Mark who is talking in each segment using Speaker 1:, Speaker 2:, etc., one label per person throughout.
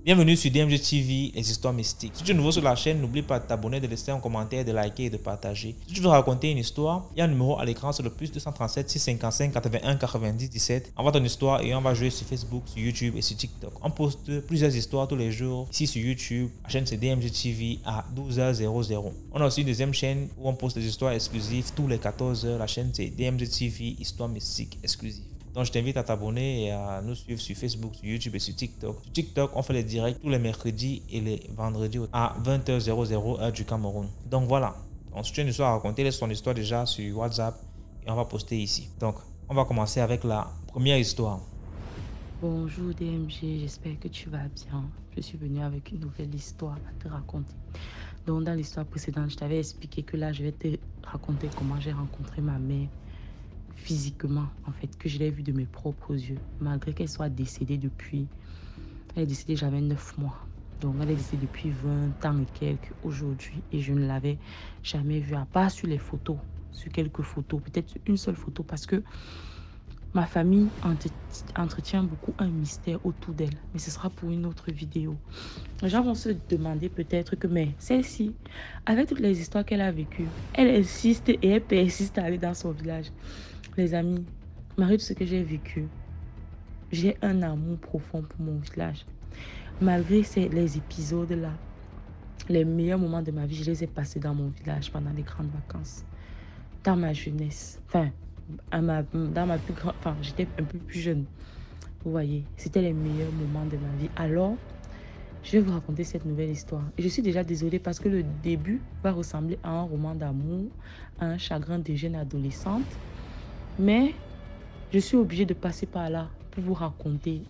Speaker 1: Bienvenue sur DMG TV, les histoires mystiques. Si tu es nouveau sur la chaîne, n'oublie pas de t'abonner, de laisser un commentaire, de liker et de partager. Si tu veux raconter une histoire, il y a un numéro à l'écran, c'est le plus 237 655 81 90 17. Envoie ton histoire et on va jouer sur Facebook, sur YouTube et sur TikTok. On poste plusieurs histoires tous les jours. Ici sur YouTube, la chaîne c'est DMG TV à 12h00. On a aussi une deuxième chaîne où on poste des histoires exclusives tous les 14h. La chaîne c'est DMG TV, histoires mystiques exclusives. Donc, je t'invite à t'abonner et à nous suivre sur Facebook, sur YouTube et sur TikTok. Sur TikTok, on fait les directs tous les mercredis et les vendredis à 20h00 heure du Cameroun. Donc, voilà. Donc, si tu as une histoire à raconter, laisse ton histoire déjà sur WhatsApp et on va poster ici. Donc, on va commencer avec la première histoire.
Speaker 2: Bonjour DMG, j'espère que tu vas bien. Je suis venue avec une nouvelle histoire à te raconter. Donc, dans l'histoire précédente, je t'avais expliqué que là, je vais te raconter comment j'ai rencontré ma mère physiquement, en fait, que je l'ai vue de mes propres yeux, malgré qu'elle soit décédée depuis... Elle est décédée, j'avais 9 mois. Donc, elle est décédée depuis 20 ans et quelques aujourd'hui. Et je ne l'avais jamais vue, à part sur les photos, sur quelques photos, peut-être une seule photo, parce que ma famille entretient beaucoup un mystère autour d'elle. Mais ce sera pour une autre vidéo. Les gens vont se demander peut-être que, mais celle-ci, avec toutes les histoires qu'elle a vécues, elle insiste et elle persiste à aller dans son village. Les amis, malgré tout ce que j'ai vécu, j'ai un amour profond pour mon village. Malgré les épisodes-là, les meilleurs moments de ma vie, je les ai passés dans mon village pendant les grandes vacances. Dans ma jeunesse, enfin, dans ma plus grande, enfin, j'étais un peu plus jeune. Vous voyez, c'était les meilleurs moments de ma vie. Alors, je vais vous raconter cette nouvelle histoire. Et je suis déjà désolée parce que le début va ressembler à un roman d'amour, à un chagrin de jeune adolescente. Mais je suis obligée de passer par là pour vous raconter.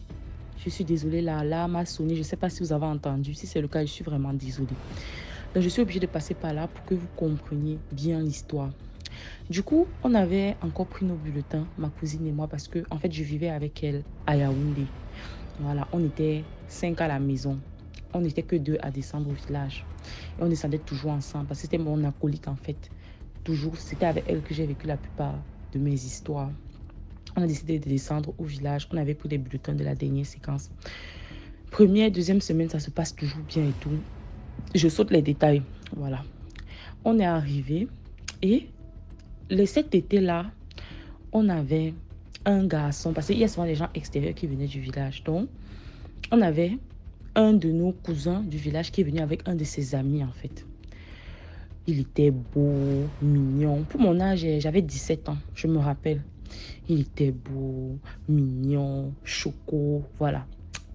Speaker 2: Je suis désolée, la l'alarme a sonné. Je ne sais pas si vous avez entendu. Si c'est le cas, je suis vraiment désolée. Donc, je suis obligée de passer par là pour que vous compreniez bien l'histoire. Du coup, on avait encore pris nos bulletins, ma cousine et moi, parce que en fait, je vivais avec elle à Yaoundé. Voilà, on était 5 à la maison. On n'était que 2 à descendre au village. Et on descendait toujours ensemble parce que c'était mon acolyte en fait. Toujours, c'était avec elle que j'ai vécu la plupart de mes histoires. On a décidé de descendre au village. On avait pris les bulletins de la dernière séquence. Première, deuxième semaine, ça se passe toujours bien et tout. Je saute les détails. Voilà. On est arrivé et cet été-là, on avait un garçon, parce qu'il y a souvent des gens extérieurs qui venaient du village. Donc, on avait un de nos cousins du village qui est venu avec un de ses amis, en fait. Il était beau, mignon. Pour mon âge, j'avais 17 ans, je me rappelle. Il était beau, mignon, choco, voilà.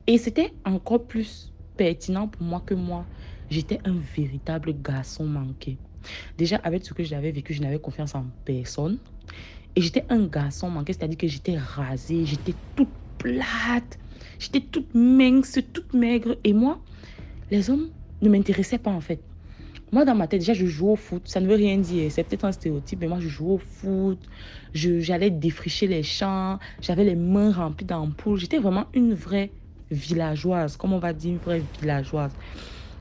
Speaker 2: Et c'était encore plus pertinent pour moi que moi. J'étais un véritable garçon manqué. Déjà, avec ce que j'avais vécu, je n'avais confiance en personne. Et j'étais un garçon manqué, c'est-à-dire que j'étais rasée, j'étais toute plate, j'étais toute mince, toute maigre. Et moi, les hommes ne m'intéressaient pas en fait. Moi, dans ma tête, déjà, je jouais au foot. Ça ne veut rien dire. C'est peut-être un stéréotype, mais moi, je jouais au foot. J'allais défricher les champs. J'avais les mains remplies d'ampoules. J'étais vraiment une vraie villageoise. Comme on va dire, une vraie villageoise.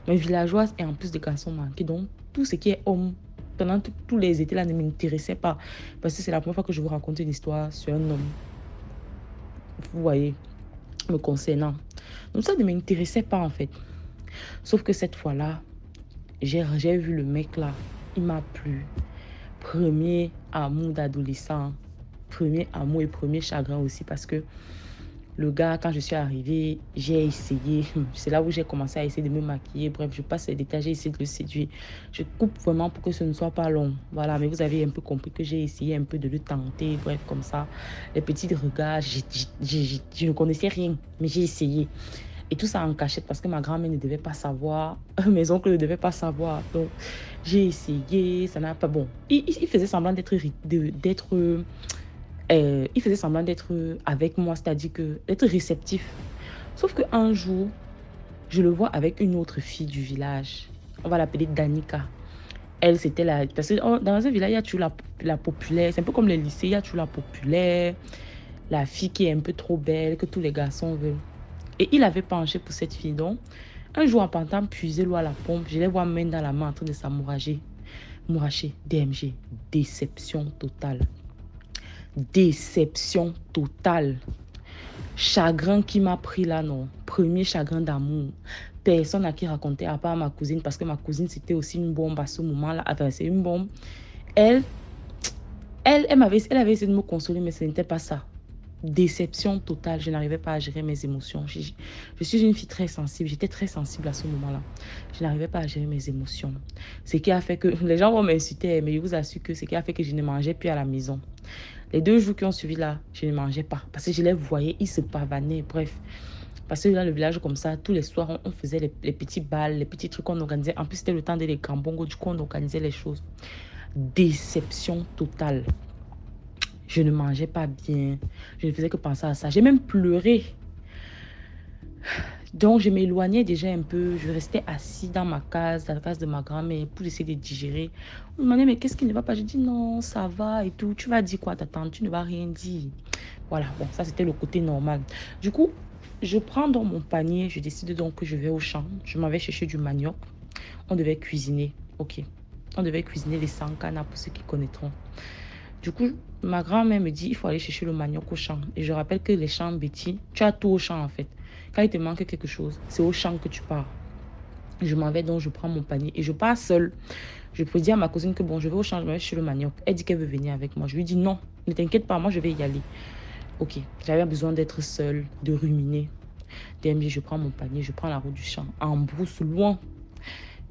Speaker 2: Mais villageoise et en plus de garçons manqués. Donc, tout ce qui est homme, pendant tous les étés là, ne m'intéressait pas. Parce que c'est la première fois que je vous raconte une histoire sur un homme. Vous voyez, me concernant. Donc, ça ne m'intéressait pas en fait. Sauf que cette fois-là, j'ai vu le mec là, il m'a plu. Premier amour d'adolescent, premier amour et premier chagrin aussi parce que le gars, quand je suis arrivée, j'ai essayé, c'est là où j'ai commencé à essayer de me maquiller. Bref, je passe les détails, j'ai essayé de le séduire. Je coupe vraiment pour que ce ne soit pas long. Voilà, mais vous avez un peu compris que j'ai essayé un peu de le tenter. Bref, comme ça, les petits regards, je ne connaissais rien, mais j'ai essayé. Et tout ça en cachette parce que ma grand-mère ne devait pas savoir, mes oncles ne devaient pas savoir. Donc, j'ai essayé, ça n'a pas... Bon, il faisait semblant il faisait semblant d'être avec moi, c'est-à-dire d'être réceptif. Sauf qu'un jour, je le vois avec une autre fille du village. On va l'appeler Danica. Elle, c'était la... Parce que dans un village, il y a toujours la populaire. C'est un peu comme les lycées, il y a toujours la populaire. La fille qui est un peu trop belle, que tous les garçons veulent. Et il avait penché pour cette fille. Donc, un jour, en partant puiser l'eau à la pompe, je les vois main dans la main en train de s'amouracher. Mouracher, DMG, déception totale. Déception totale. chagrin qui m'a pris là, non. Premier chagrin d'amour. Personne à qui raconter, à part ma cousine, parce que ma cousine, c'était aussi une bombe à ce moment-là. Enfin, c'est une bombe. Elle avait essayé de me consoler, mais ce n'était pas ça. Déception totale. Je n'arrivais pas à gérer mes émotions. Je suis une fille très sensible. J'étais très sensible à ce moment-là. Je n'arrivais pas à gérer mes émotions. Ce qui a fait que... Les gens vont m'insulter, mais je vous assure que ce qui a fait que je ne mangeais plus à la maison. Les 2 jours qui ont suivi là, je ne mangeais pas. Parce que je les voyais, ils se pavanaient. Bref. Parce que dans le village comme ça, tous les soirs, on faisait les petits balles, les petits trucs qu'on organisait. En plus, c'était le temps des gambongos. Du coup, on organisait les choses. Déception totale. Je ne mangeais pas bien. Je ne faisais que penser à ça. J'ai même pleuré. Donc, je m'éloignais déjà un peu. Je restais assis dans ma case, dans la case de ma grand-mère, pour essayer de digérer. On me demandait, mais qu'est-ce qui ne va pas? Je dis, non, ça va et tout. Tu vas dire quoi à ta tante? Tu ne vas rien dire. Voilà, bon, ça, c'était le côté normal. Du coup, je prends dans mon panier. Je décide donc que je vais au champ. Je m'en vais chercher du manioc. On devait cuisiner. OK. On devait cuisiner les sankana pour ceux qui connaîtront. Du coup, ma grand-mère me dit, il faut aller chercher le manioc au champ. Et je rappelle que les champs Betty, tu as tout au champ en fait. Quand il te manque quelque chose, c'est au champ que tu pars. Je m'en vais donc, je prends mon panier et je pars seule. Je peux dire à ma cousine que bon, je vais au champ, je vais chercher le manioc. Elle dit qu'elle veut venir avec moi. Je lui dis non, ne t'inquiète pas, moi je vais y aller. Ok, j'avais besoin d'être seule, de ruminer. DMG, je prends mon panier, je prends la route du champ, en brousse, loin.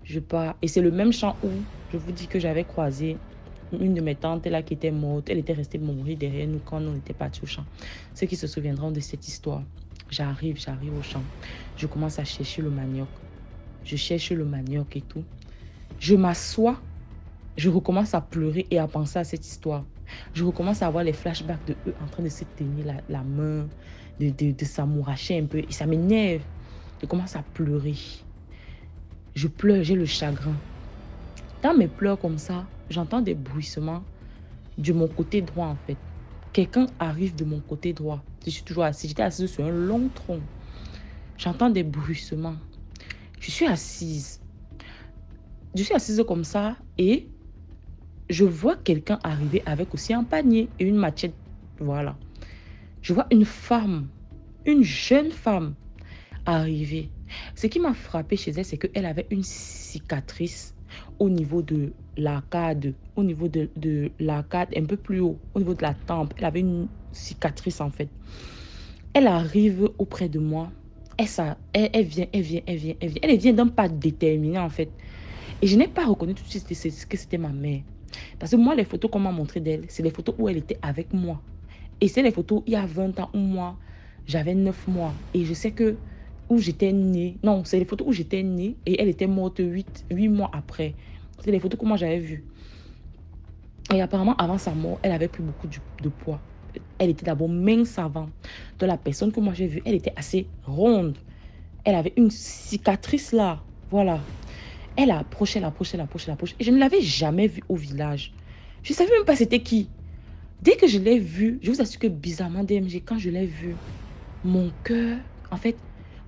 Speaker 2: Je pars. Et c'est le même champ où je vous dis que j'avais croisé une de mes tantes là qui était morte. Elle était restée mourir derrière nous quand on était partis au champ. Ceux qui se souviendront de cette histoire. J'arrive au champ. Je commence à chercher le manioc. Je cherche le manioc et tout. Je m'assois. Je recommence à pleurer et à penser à cette histoire. Je recommence à avoir les flashbacks de eux en train de se tenir la main, de s'amouracher un peu. Et ça m'énerve. Je commence à pleurer. Je pleure, j'ai le chagrin. Dans mes pleurs comme ça, j'entends des bruissements de mon côté droit en fait. Quelqu'un arrive de mon côté droit. Je suis toujours assise. J'étais assise sur un long tronc. J'entends des bruissements. Je suis assise. Je suis assise comme ça et je vois quelqu'un arriver avec aussi un panier et une machette. Voilà. Je vois une femme, une jeune femme arriver. Ce qui m'a frappé chez elle, c'est qu'elle avait une cicatrice au niveau de l'arcade, au niveau de l'arcade un peu plus haut, au niveau de la tempe. Elle avait une cicatrice en fait. Elle arrive auprès de moi. Elle vient. Elle vient d'un pas déterminé en fait. Et je n'ai pas reconnu tout de suite que c'était ma mère. Parce que moi, les photos qu'on m'a montrées d'elle, c'est les photos où elle était avec moi. Et c'est les photos il y a 20 ans où moi, j'avais 9 mois. Et je sais que où j'étais née. Non, c'est les photos où j'étais née et elle était morte 8 mois après. C'est les photos que moi j'avais vues. Et apparemment, avant sa mort, elle avait pris beaucoup de poids. Elle était d'abord mince avant. Donc la personne que moi j'ai vue, elle était assez ronde. Elle avait une cicatrice là. Voilà. Elle a approché. Et je ne l'avais jamais vue au village. Je ne savais même pas c'était qui. Dès que je l'ai vue, je vous assure que bizarrement, DMG, quand je l'ai vue, mon cœur, en fait,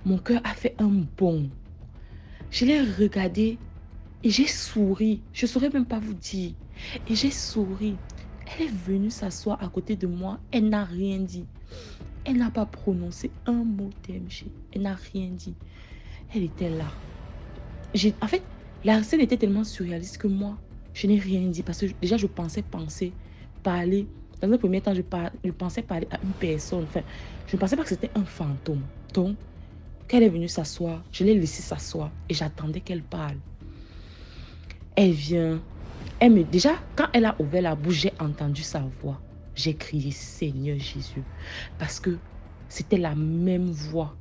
Speaker 2: mon cœur a fait un bond. Je l'ai regardée et j'ai souri. Je ne saurais même pas vous dire. Et j'ai souri. Elle est venue s'asseoir à côté de moi. Elle n'a rien dit. Elle n'a pas prononcé un mot DMG. Elle n'a rien dit. Elle était là. En fait, la scène était tellement surréaliste que moi, je n'ai rien dit. Parce que déjà, je pensais parler. Dans un premier temps, je pensais parler à une personne. Enfin, je ne pensais pas que c'était un fantôme. Donc, quand elle est venue s'asseoir, je l'ai laissée s'asseoir et j'attendais qu'elle parle. Elle vient. Déjà, quand elle a ouvert la bouche, j'ai entendu sa voix. J'ai crié Seigneur Jésus. Parce que c'était la même voix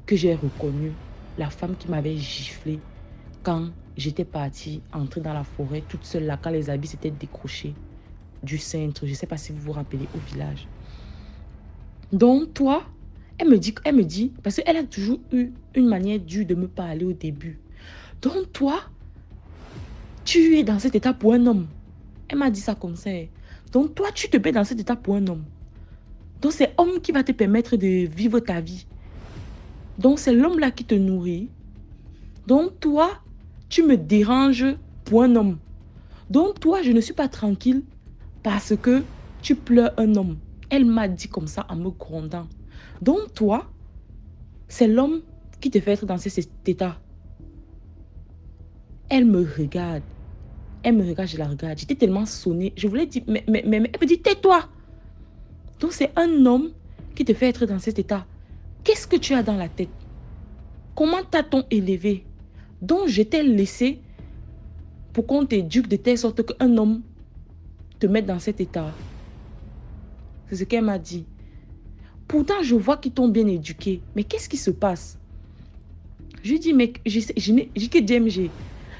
Speaker 2: que j'ai reconnue. La femme qui m'avait giflé quand j'étais partie entrer dans la forêt toute seule là, quand les habits s'étaient décrochés du centre. Je ne sais pas si vous vous rappelez, au village. Donc, toi, elle me dit, parce qu'elle a toujours eu une manière dure de me parler au début. Donc, toi, tu es dans cet état pour un homme. Elle m'a dit ça comme ça. Donc, toi, tu te mets dans cet état pour un homme. Donc, c'est l'homme qui va te permettre de vivre ta vie. Donc, c'est l'homme-là qui te nourrit. Donc, toi, tu me déranges pour un homme. Donc, toi, je ne suis pas tranquille parce que tu pleures un homme. Elle m'a dit comme ça en me grondant. Donc toi, c'est l'homme qui te fait être dans cet état. Elle me regarde. Elle me regarde, je la regarde. J'étais tellement sonnée. Je voulais dire, mais elle me dit, tais-toi. Donc c'est un homme qui te fait être dans cet état. Qu'est-ce que tu as dans la tête? Comment t'a-t-on élevé? Donc je t'ai laissé pour qu'on t'éduque de telle sorte qu'un homme te mette dans cet état. C'est ce qu'elle m'a dit. Pourtant, je vois qu'ils t'ont bien éduqué. Mais qu'est-ce qui se passe? Je lui dis, mais j'ai que DMG.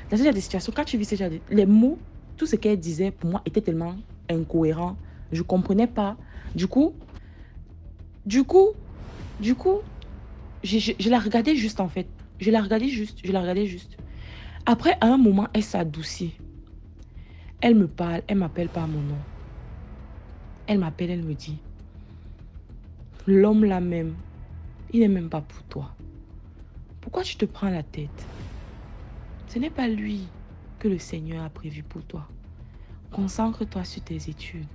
Speaker 2: Dans ce genre de situation, quand tu vis ce genre de... Les mots, tout ce qu'elle disait pour moi était tellement incohérent. Je ne comprenais pas. Du coup, je la regardais juste en fait. Je la regardais juste. Après, à un moment, elle s'adoucit. Elle me parle, elle m'appelle par mon nom. Elle m'appelle, elle me dit, l'homme là même, il n'est même pas pour toi. Pourquoi tu te prends la tête? Ce n'est pas lui que le Seigneur a prévu pour toi. Concentre-toi sur tes études.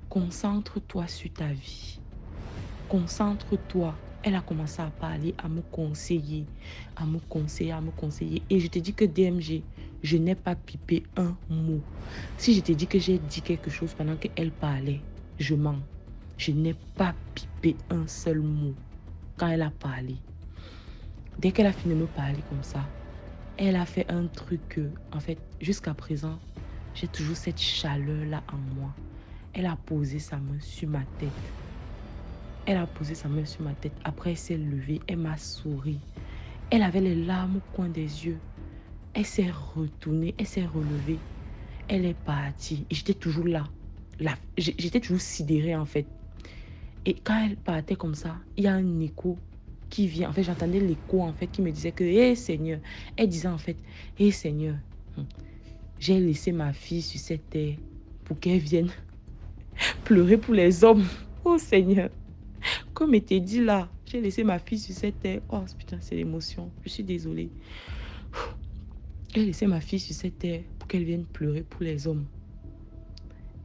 Speaker 2: Concentre-toi sur ta vie. Concentre-toi. Elle a commencé à parler, à me conseiller, à me conseiller. Et je te dis que DMG, je n'ai pas pipé un mot. Si je te dis que j'ai dit quelque chose pendant qu'elle parlait, je mens. Je n'ai pas pipé un seul mot quand elle a parlé. Dès qu'elle a fini de me parler comme ça, elle a fait un truc que, en fait, jusqu'à présent, j'ai toujours cette chaleur-là en moi. Elle a posé sa main sur ma tête. Elle a posé sa main sur ma tête. Après, elle s'est levée. Elle m'a souri. Elle avait les larmes au coin des yeux. Elle s'est retournée. Elle s'est relevée. Elle est partie. Et j'étais toujours là. J'étais toujours sidérée, en fait. Et quand elle partait comme ça, il y a un écho qui vient. En fait, j'entendais l'écho, en fait, qui me disait que, hé, Seigneur. Elle disait, en fait, hé, Seigneur, j'ai laissé ma fille sur cette terre pour qu'elle vienne pleurer pour les hommes. Oh, Seigneur. Comme il était dit là, j'ai laissé ma fille sur cette terre. Oh putain, c'est l'émotion. Je suis désolée. J'ai laissé ma fille sur cette terre pour qu'elle vienne pleurer pour les hommes.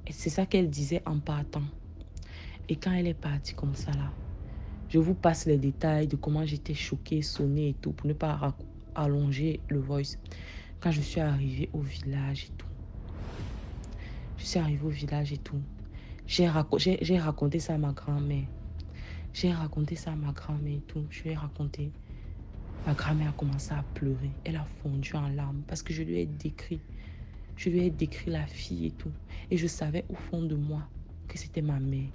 Speaker 2: Et c'est ça qu'elle disait en partant. Et quand elle est partie comme ça là, je vous passe les détails de comment j'étais choquée, sonnée et tout, pour ne pas allonger le voice. Quand je suis arrivée au village et tout. J'ai raconté ça à ma grand-mère. J'ai raconté ça à ma grand-mère et tout. Je lui ai raconté. Ma grand-mère a commencé à pleurer. Elle a fondu en larmes parce que je lui ai décrit. Je lui ai décrit la fille et tout. Et je savais au fond de moi que c'était ma mère.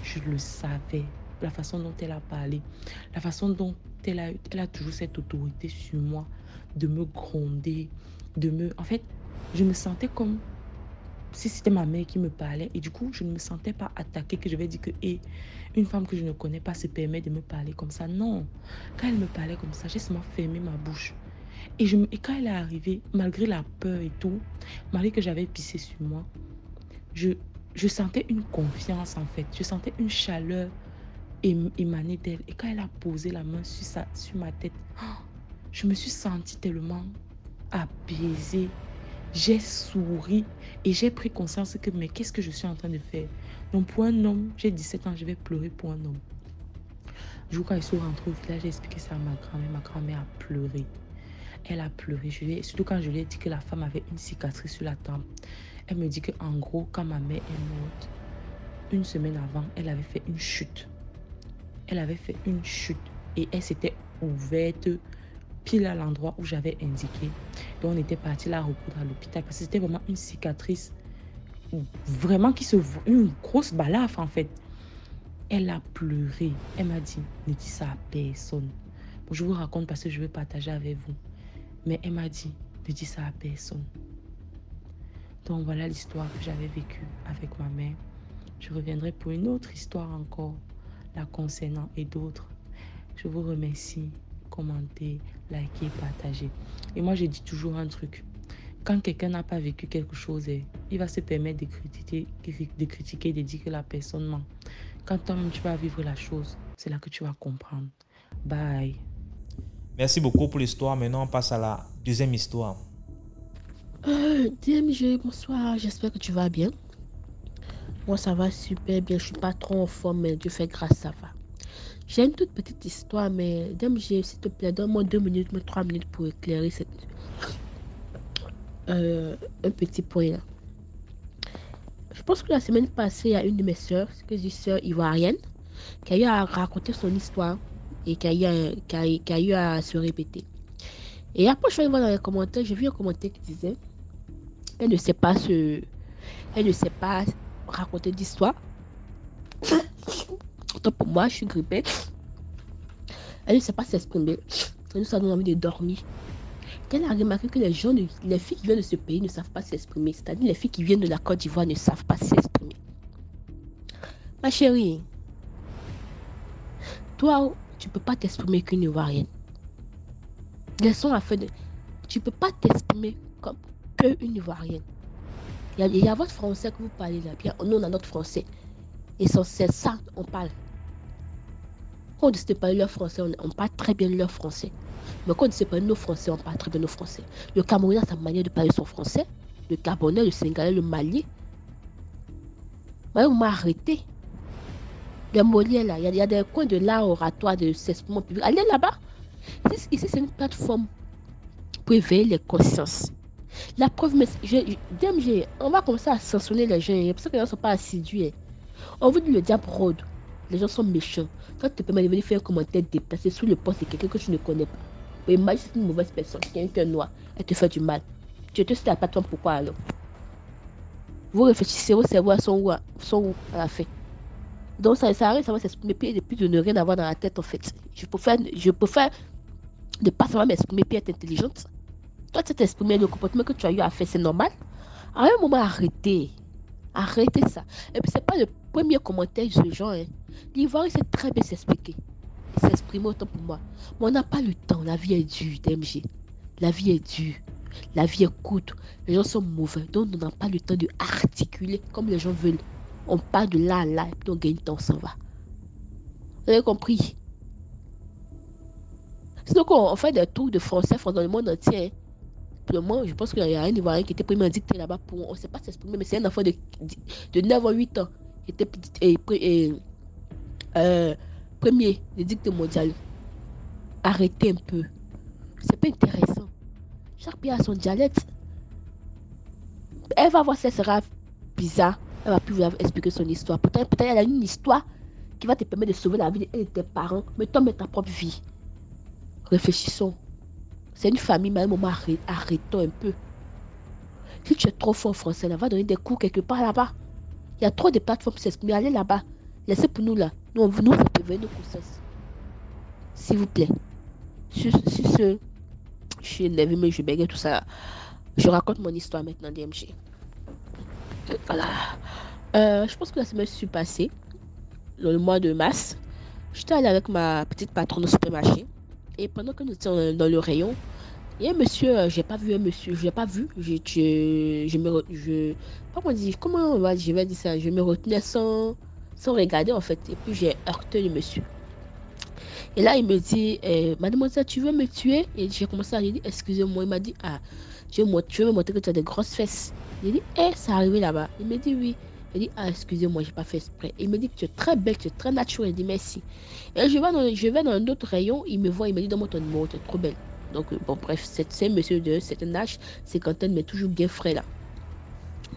Speaker 2: Je le savais. La façon dont elle a parlé. La façon dont elle a toujours cette autorité sur moi. De me gronder. En fait, je me sentais comme si c'était ma mère qui me parlait. Et du coup, je ne me sentais pas attaquée, que je vais dire que une femme que je ne connais pas se permet de me parler comme ça. Non. Quand elle me parlait comme ça, j'ai seulement fermé ma bouche. Et quand elle est arrivée, malgré la peur et tout, malgré que j'avais pissé sur moi, je sentais une confiance en fait. Je sentais une chaleur émaner d'elle. Et quand elle a posé la main sur ma tête, je me suis sentie tellement apaisée. J'ai souri et j'ai pris conscience que, mais qu'est-ce que je suis en train de faire? Donc pour un homme, j'ai 17 ans, je vais pleurer pour un homme. Le jour quand ils sont rentrés au village, j'ai expliqué ça à ma grand-mère. Ma grand-mère a pleuré. Elle a pleuré. Surtout quand je lui ai dit que la femme avait une cicatrice sur la tempe. Elle me dit qu'en gros, quand ma mère est morte, une semaine avant, elle avait fait une chute. Et elle s'était ouverte pile à l'endroit où j'avais indiqué. Donc on était parti la recoudre à l'hôpital parce que c'était vraiment une cicatrice vraiment qui se voit, une grosse balafre en fait. Elle a pleuré. Elle m'a dit, ne dis ça à personne. Bon, je vous raconte parce que je veux partager avec vous. Mais elle m'a dit, ne dis ça à personne. Donc voilà l'histoire que j'avais vécue avec ma mère. Je reviendrai pour une autre histoire encore, la concernant et d'autres. Je vous remercie. Commenter, liker, partager. Et moi, je dis toujours un truc. Quand quelqu'un n'a pas vécu quelque chose, il va se permettre de critiquer, de dire que la personne ment. Quand toi-même, tu vas vivre la chose, c'est là que tu vas comprendre. Bye.
Speaker 1: Merci beaucoup pour l'histoire. Maintenant, on passe à la deuxième histoire.
Speaker 3: DMG, bonsoir. J'espère que tu vas bien. Moi, ça va super bien. Je suis pas trop en forme, mais Dieu fait grâce, ça va. J'ai une toute petite histoire, mais DMG, s'il te plaît, donne-moi 2 minutes, mais 3 minutes pour éclairer un petit point là. Je pense que la semaine passée, il y a une de mes sœurs, que je dis sœur ivoirienne, qui a eu à raconter son histoire et qui a eu à se répéter. Et après, je suis allée voir dans les commentaires, j'ai vu un commentaire qui disait elle ne sait pas elle ne sait pas raconter d'histoire. Autant pour moi, je suis grippée. Elle ne sait pas s'exprimer. Nous, ça donne envie de dormir. Elle a remarqué que les filles qui viennent de ce pays ne savent pas s'exprimer. C'est-à-dire les filles qui viennent de la Côte d'Ivoire ne savent pas s'exprimer. Ma chérie, toi, tu ne peux pas t'exprimer qu'une Ivoirienne. Laissons afin de... Tu ne peux pas t'exprimer comme qu'une Ivoirienne. Il y a votre français que vous parlez là. Puis nous, on a notre français. Et c'est ça, on parle. Quand on décide de parler leur français, on parle très bien leur français. Mais quand on décide de parler nos français, on parle très bien nos français. Le Camerounais a sa manière de parler son français. Le Gabonais, le Sénégalais, le Mali. On m'a arrêté. Les Molières là, il y a des coins de l'art oratoire, de s'exprimer public. Allez là-bas. Ici, c'est une plateforme pour éveiller les consciences. La preuve, DMG, on va commencer à sanctionner les gens. C'est pour ça que les gens ne sont pas assidus. On vous dit le diable rôde. Les gens sont méchants. Toi, tu te permets de venir faire un commentaire déplacé sous le poste de quelqu'un que tu ne connais pas. Mais imagine c'est une mauvaise personne, quelqu'un noir, elle te fait du mal. Tu te sais la plateforme, pourquoi alors? Vous réfléchissez, vos cerveaux sont où à la fin? Donc ça arrive, ça va s'exprimer, puis de ne rien avoir dans la tête en fait. Je préfère ne pas savoir m'exprimer, puis être intelligente. Toi, tu t'exprimer, le comportement que tu as eu à faire, c'est normal. À un moment, arrêtez ça. Et puis, c'est pas le premier commentaire de ce genre. Hein. L'Ivoire, il sait très bien s'expliquer. Il s'exprime autant pour moi. Mais on n'a pas le temps. La vie est dure, DMG. La vie est dure. La vie est courte. Les gens sont mauvais. Donc, on n'a pas le temps de articuler comme les gens veulent. On part de là à là et puis on gagne le temps, on s'en va. Vous avez compris? Sinon, quand on fait des tours de français dans le monde entier, hein, pour le moment, je pense qu'il y a un Ivoirien qui était premier dicté là-bas pour... On ne sait pas s'exprimer, mais c'est un enfant de 9 à 8 ans qui était premier des dictées mondiales. Arrêtez un peu. C'est pas intéressant. Chaque pays a son dialecte. Elle va voir si elle sera bizarre. Elle va plus vouloir expliquer son histoire. Peut-être elle a une histoire qui va te permettre de sauver la vie de tes parents. Mais toi, mets ta propre vie. Réfléchissons. C'est une famille, mais à un moment, arrêtons un peu. Si tu es trop fort en français, là, va donner des cours quelque part là-bas. Il y a trop de plateformes pour s'exprimer. Allez là-bas. Laissez pour nous là. Nous, ça peut venir nos consciences. S'il vous plaît. Je suis énervé, mais je bégaye tout ça. Je raconte mon histoire maintenant, DMG. Voilà. Je pense que la semaine suis passée, dans le mois de mars, j'étais allée avec ma petite patronne au supermarché. Et pendant que nous étions dans le rayon, il y a un monsieur, j'ai pas vu un monsieur, je l'ai pas vu. Je vais dire ça, je me retenais sans regarder en fait. Et puis j'ai heurté le monsieur. Et là, il me dit, mademoiselle, tu veux me tuer? Et j'ai commencé à lui dire, excusez-moi. Il m'a dit, tu veux me montrer que tu as des grosses fesses. J'ai dit, c'est arrivé là-bas. Il me dit, oui. Il dit, excusez-moi, j'ai pas fait exprès. Il me dit que tu es très belle, tu es très naturelle. Il dit, merci. Et je vais dans un autre rayon, il me voit, il me dit, donne-moi ton numéro, tu es trop belle. Donc, bon, bref, c'est un monsieur de certain âge, cinquantaine, mais toujours bien frais là.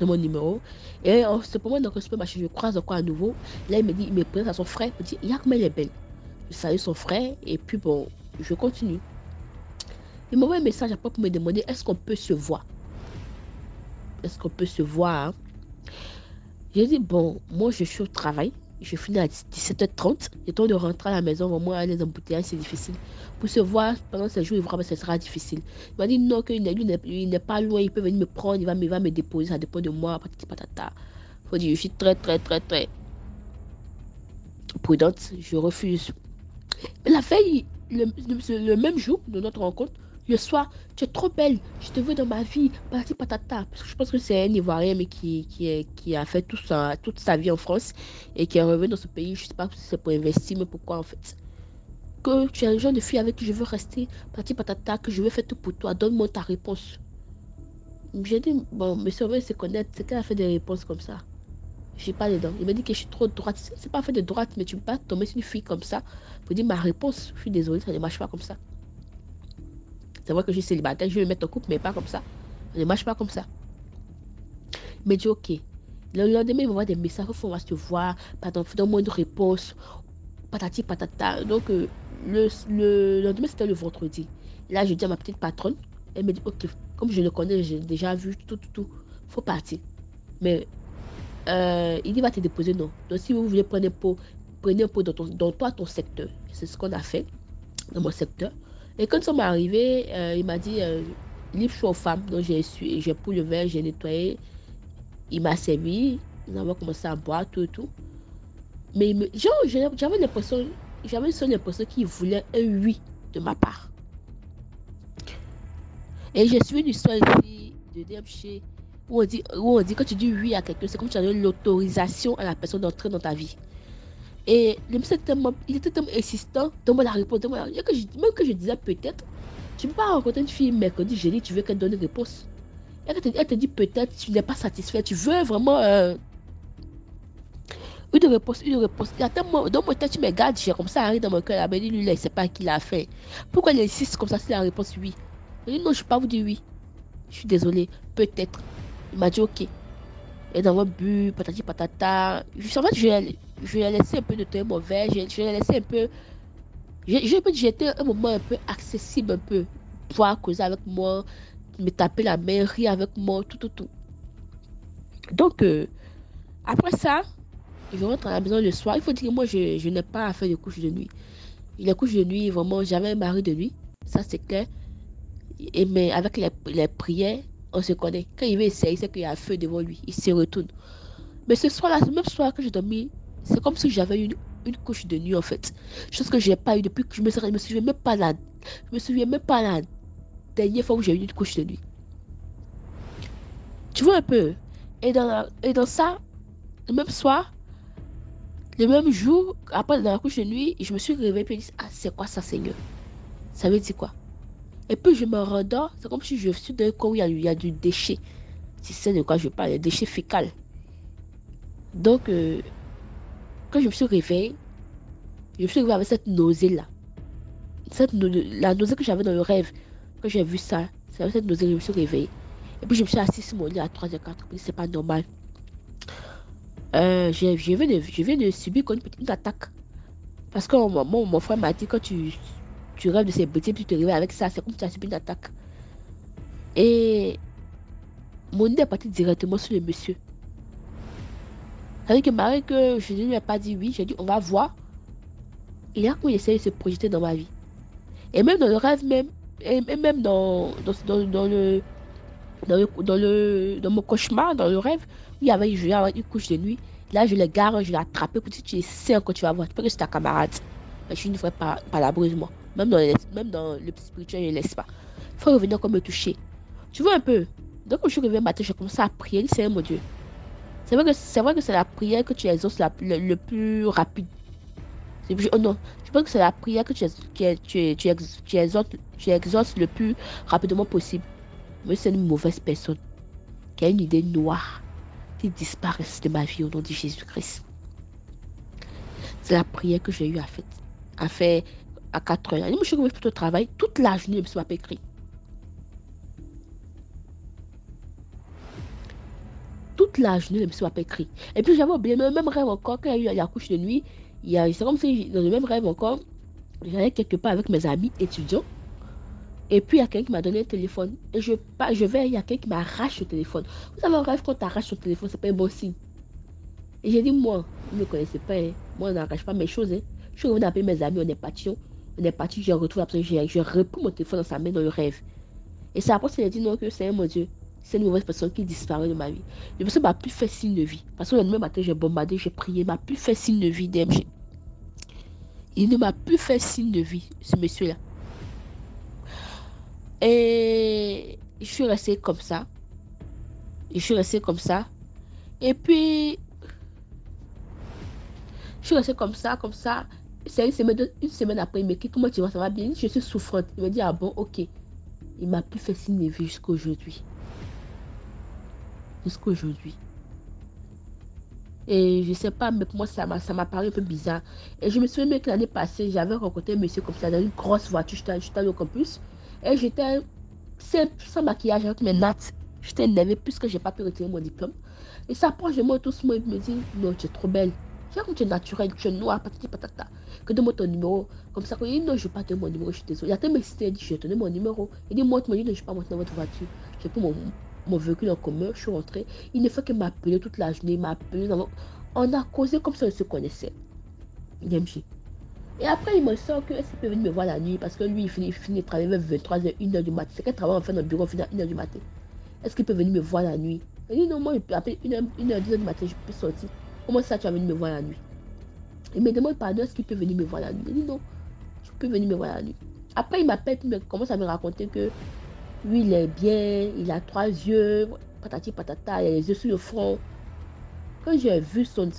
Speaker 3: De mon numéro. Et en ce moment, dans le supermarché, je croise encore à nouveau. Là, il me dit, il me présente à son frère, il me dit, il y a comme elle est belle. Je salue son frère, et puis bon, je continue. Il m'envoie un message après pour me demander, est-ce qu'on peut se voir? Est-ce qu'on peut se voir? Hein? J'ai dit, bon, moi je suis au travail, je finis à 17h30, et temps de rentrer à la maison, vraiment, les embouteillages, c'est difficile. Pour se voir pendant ces jours, vraiment, ce sera difficile. Il m'a dit, non, qu'il n'est pas loin, il peut venir me prendre, il va me déposer, ça dépend de moi, patati patata. Faut dire, je suis très, très, très, très prudente, je refuse. Mais la veille, le même jour de notre rencontre, le soir, tu es trop belle, je te veux dans ma vie, patati patata. Parce que je pense que c'est un Ivoirien mais qui a fait toute sa vie en France et qui est revenu dans ce pays. Je sais pas si c'est pour investir, mais pourquoi en fait. Que tu es le genre de fille avec qui je veux rester, patati patata, que je veux faire tout pour toi, donne-moi ta réponse. J'ai dit, bon, monsieur, on va se connaître, c'est qu'elle a fait des réponses comme ça. Je suis pas dedans. Il me dit que je suis trop droite. C'est pas fait de droite, mais tu peux pas tomber sur une fille comme ça pour dire ma réponse. Je suis désolée, ça ne marche pas comme ça. C'est vrai que je suis célibataire, je vais me mettre en couple, mais pas comme ça. Ça ne marche pas comme ça. Il me dit ok. Le lendemain, il m'envoie des messages. Il faut se voir. Pardon, donne-moi une réponse. Patati patata. Donc, le lendemain, c'était le vendredi. Là, je dis à ma petite patronne. Elle me dit ok, comme je le connais, j'ai déjà vu tout. Faut partir. Mais il dit va te déposer, non. Donc, si vous voulez prendre un pot, prenez un pot dans toi, ton secteur. C'est ce qu'on a fait dans mon secteur. Et quand nous sommes arrivés, il m'a dit livre choix aux femmes. Donc, j'ai pris le verre, j'ai nettoyé. Il m'a servi. Nous avons commencé à boire, tout. Mais j'avais l'impression, j'avais seule l'impression qu'il voulait un oui de ma part. Et j'ai suivi une histoire ici de DMC où on dit quand tu dis oui à quelqu'un, c'est comme si tu as donné l'autorisation à la personne d'entrer dans ta vie. Et le monsieur il était tellement insistant, donne-moi la réponse, donne-moi la réponse. Même que je disais peut-être, tu ne peux pas rencontrer une fille mercredi, jeudi, tu veux qu'elle donne une réponse. Elle te dit peut-être, tu n'es pas satisfait, tu veux vraiment une réponse. Il y a tellement, dans mon tête, tu me gardes, j'ai comme ça arrive dans mon cœur, il dit lui là, il ne sait pas qui l'a fait. Pourquoi il insiste comme ça si la réponse oui? Il dit non, je ne peux pas vous dire oui. Je suis désolée, peut-être. Il m'a dit ok. Et dans mon but, patati patata. En fait, je lui ai laissé un peu nettoyer mon verre. Je lui ai laissé un peu. J'étais un moment un peu accessible, un peu. Pouvoir causer avec moi, me taper la main, rire avec moi, tout. Donc, après ça, je rentre à la maison le soir. Il faut dire que moi, je n'ai pas à faire de couches de nuit. Les couches de nuit, vraiment, j'avais un mari de nuit. Ça, c'est clair. Mais avec les prières, on se connaît. Quand il veut essayer, c'est qu'il y a un feu devant lui. Il se retourne. Mais ce soir-là, le même soir que j'ai dormi, c'est comme si j'avais une couche de nuit en fait. Chose que je n'ai pas eu depuis que je me souviens même pas la dernière fois où j'ai eu une couche de nuit. Tu vois un peu. Et dans ça, le même soir, le même jour, après la couche de nuit, je me suis réveillée et je me dit, ah, c'est quoi ça, Seigneur? Ça veut dire quoi? Et puis je me rendors, c'est comme si je suis dans un corps où il y a du déchet. Si c'est de quoi je parle, des déchets fécales. Donc, quand je me suis réveillée, je me suis réveillée avec cette nausée-là. La nausée que j'avais dans le rêve, quand j'ai vu ça, c'est avec cette nausée que je me suis réveillée. Et puis je me suis assise sur mon lit à 3h, 4h, c'est pas normal. Je viens de subir une petite attaque. Parce que mon frère m'a dit, quand tu rêves de ces bêtises, puis tu te réveilles avec ça, c'est comme si tu as subi une attaque. Et mon idée est partie directement sur le monsieur. C'est-à-dire que Marie, que je ne lui ai pas dit oui, j'ai dit on va voir. Il a comme essayé de se projeter dans ma vie. Et même dans le rêve, et même dans mon cauchemar, dans le rêve, où il y avait une couche de nuit. Là, je l'ai garé, je l'ai attrapé pour dire tu es sain quand tu vas voir. Tu peux que c'est ta camarade. Mais je ne ferai pas labreusement. Même dans le spirituel, je ne laisse pas. Il faut revenir comme me toucher. Tu vois un peu. Donc, quand je suis réveillée matin, j'ai commencé à prier. C'est mon Dieu. C'est vrai que c'est la prière que tu exauces le plus rapide. Oh non, je pense que c'est la prière que tu exauces le plus rapidement possible. Mais c'est une mauvaise personne qui a une idée noire qui disparaisse de ma vie au nom de Jésus-Christ. C'est la prière que j'ai eu à faire à 4 heures. Je me suis revenue au travail toute la journée, je me suis pas écrit. Toute la journée, je me suis pas écrit. Et puis j'avais oublié le même rêve encore quand il y a eu la couche de nuit. C'est comme si dans le même rêve encore, j'allais quelque part avec mes amis étudiants. Et puis il y a quelqu'un qui m'a donné un téléphone. Et je vais, il y a quelqu'un qui m'arrache le téléphone. Vous savez, un rêve, quand tu arraches ton téléphone, c'est pas un bon signe. Et j'ai dit, moi, vous ne me connaissez pas, hein. Moi, on n'arrache pas mes choses. Hein. Je suis revenu appeler mes amis, on est parti, j'ai retrouvé absolument, j'ai repris mon téléphone dans sa main dans le rêve. Et c'est après qu'il a dit non, que c'est mon Dieu. C'est une mauvaise personne qui disparaît de ma vie. Le monsieur m'a plus fait signe de vie. Parce que le lendemain matin, j'ai bombardé, j'ai prié, il m'a plus fait signe de vie, DMG. Il ne m'a plus fait signe de vie, ce monsieur-là. Et je suis restée comme ça. Et puis, je suis restée comme ça. C'est une semaine après, il me dit, comment tu vas, ça va bien? Je suis souffrante. Il me dit, ah bon, ok. Il m'a plus fait signe de vie jusqu'à aujourd'hui. Et je sais pas, mais pour moi, ça m'a paru un peu bizarre. Et je me souviens même que l'année passée, j'avais rencontré un monsieur comme ça dans une grosse voiture. J'étais allée au campus. Et j'étais simple, sans maquillage, avec mes nattes. J'étais énervée puisque j'ai pas pu retirer mon diplôme. Et ça approche de moi doucement et me dit, non, tu es trop belle. Tu vois comme tu es naturelle, tu es noire, patati patata. Que donne-moi ton numéro. Comme ça, quand il dit, non, je ne vais pas donner mon numéro, je suis désolée. Il a tellement excité, il dit, je vais te donner mon numéro. Il dit, montre-moi, il dit, non, je ne vais pas montrer dans votre voiture. J'ai pris mon véhicule en commun, je suis rentrée. Il ne fait que m'appeler toute la journée, il m'a appelé. On a causé comme si on se connaissait. IMG. Et après, il me sort que est-ce qu'il peut venir me voir la nuit parce que lui, il finit de travailler vers 23h, 1h du matin. C'est qu'un travail en fait dans le bureau, il finit à 1h du matin. Est-ce qu'il peut venir me voir la nuit? Il dit non, moi, il peut appeler 1h, 2h du matin, je peux sortir. Comment ça, tu vas venir me voir la nuit? Il me demande pardon, est-ce qu'il peut venir me voir la nuit? Il dit non, tu peux venir me voir la nuit. Après, il m'appelle, puis il commence à me raconter que lui, il est bien, il a 3 yeux, patati patata, il a les yeux sur le front. Quand j'ai vu son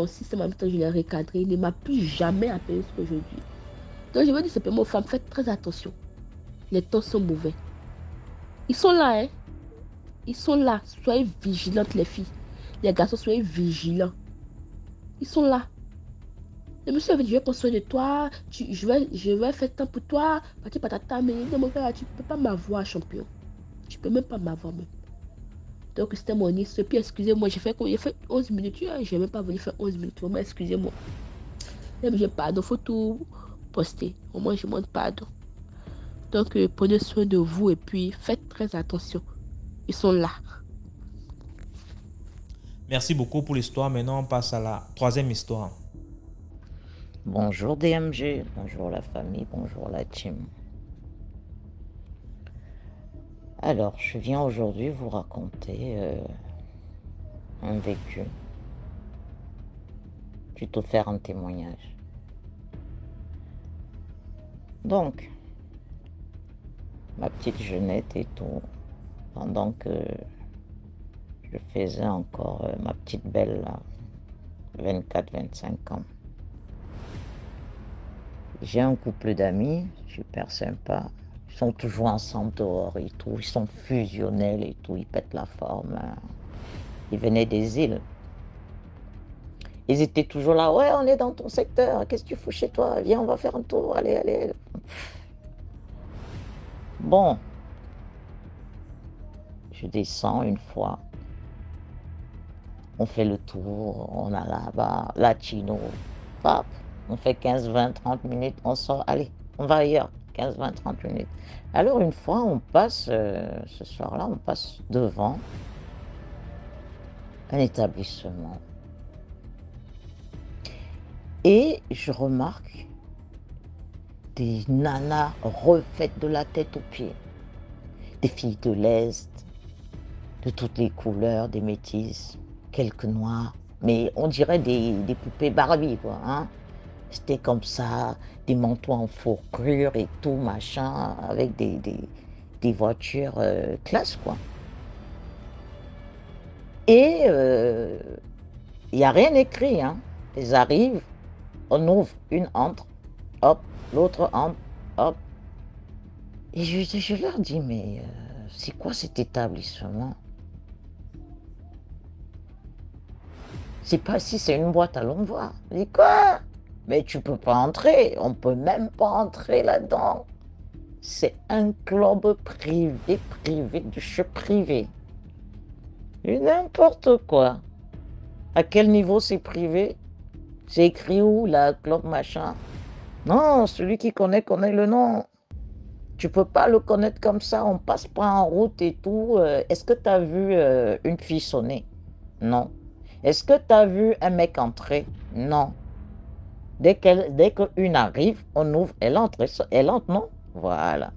Speaker 3: système en même temps, je l'ai recadré, il ne m'a plus jamais appelé ce que je dis. Donc, je veux dire simplement aux femmes, faites très attention. Les temps sont mauvais. Ils sont là, hein. Ils sont là. Soyez vigilantes, les filles. Les garçons, soyez vigilants. Ils sont là. Le monsieur avait dit, je vais prendre soin de toi. Je vais faire temps pour toi. Pati patata, mais il dit, mon gars, tu ne peux pas m'avoir, champion. Tu ne peux même pas m'avoir, même. Donc, c'était mon histoire. Puis, excusez-moi, j'ai fait 11 minutes. Je n'ai même pas voulu faire 11 minutes. Vraiment, excusez-moi. Même, j'ai pardon. Il faut tout poster. Au moins, je demande pardon. Donc, prenez soin de vous et puis faites très attention. Ils sont là.
Speaker 1: Merci beaucoup pour l'histoire. Maintenant, on passe à la troisième histoire.
Speaker 4: Bonjour DMG, bonjour la famille, bonjour la team. Alors, je viens aujourd'hui vous raconter un vécu, plutôt faire un témoignage. Donc, ma petite jeunette et tout, pendant que je faisais encore ma petite belle, 24-25 ans. J'ai un couple d'amis, super sympa. Ils sont toujours ensemble dehors et tout. Ils sont fusionnels et tout. Ils pètent la forme. Ils venaient des îles. Ils étaient toujours là. Ouais, on est dans ton secteur. Qu'est-ce que tu fous chez toi? Viens, on va faire un tour. Allez, allez. Bon. Je descends une fois. On fait le tour. On a là-bas, latino. Hop. On fait 15, 20, 30 minutes, on sort, allez, on va ailleurs, 15, 20, 30 minutes. Alors une fois, on passe, ce soir-là, on passe devant un établissement. Et je remarque des nanas refaites de la tête aux pieds. Des filles de l'Est, de toutes les couleurs, des métisses, quelques noires. Mais on dirait des poupées Barbie, quoi, hein. C'était comme ça, des manteaux en fourrure et tout, machin, avec des voitures classe, quoi. Et il n'y a rien écrit, hein. Ils arrivent, on ouvre, une entre, hop, l'autre entre, hop. Et je leur dis, mais c'est quoi cet établissement? C'est pas si c'est une boîte à l'envoi. Je dis quoi? Mais tu peux pas entrer, on peut même pas entrer là-dedans. C'est un club privé de chez privé. Et n'importe quoi. À quel niveau c'est privé? C'est écrit où, la club machin? Non, celui qui connaît le nom. Tu peux pas le connaître comme ça, on passe pas en route et tout. Est-ce que tu as vu une fille sonner? Non. Est-ce que tu as vu un mec entrer? Non. Dès qu'une arrive, on ouvre, elle entre, non? Voilà.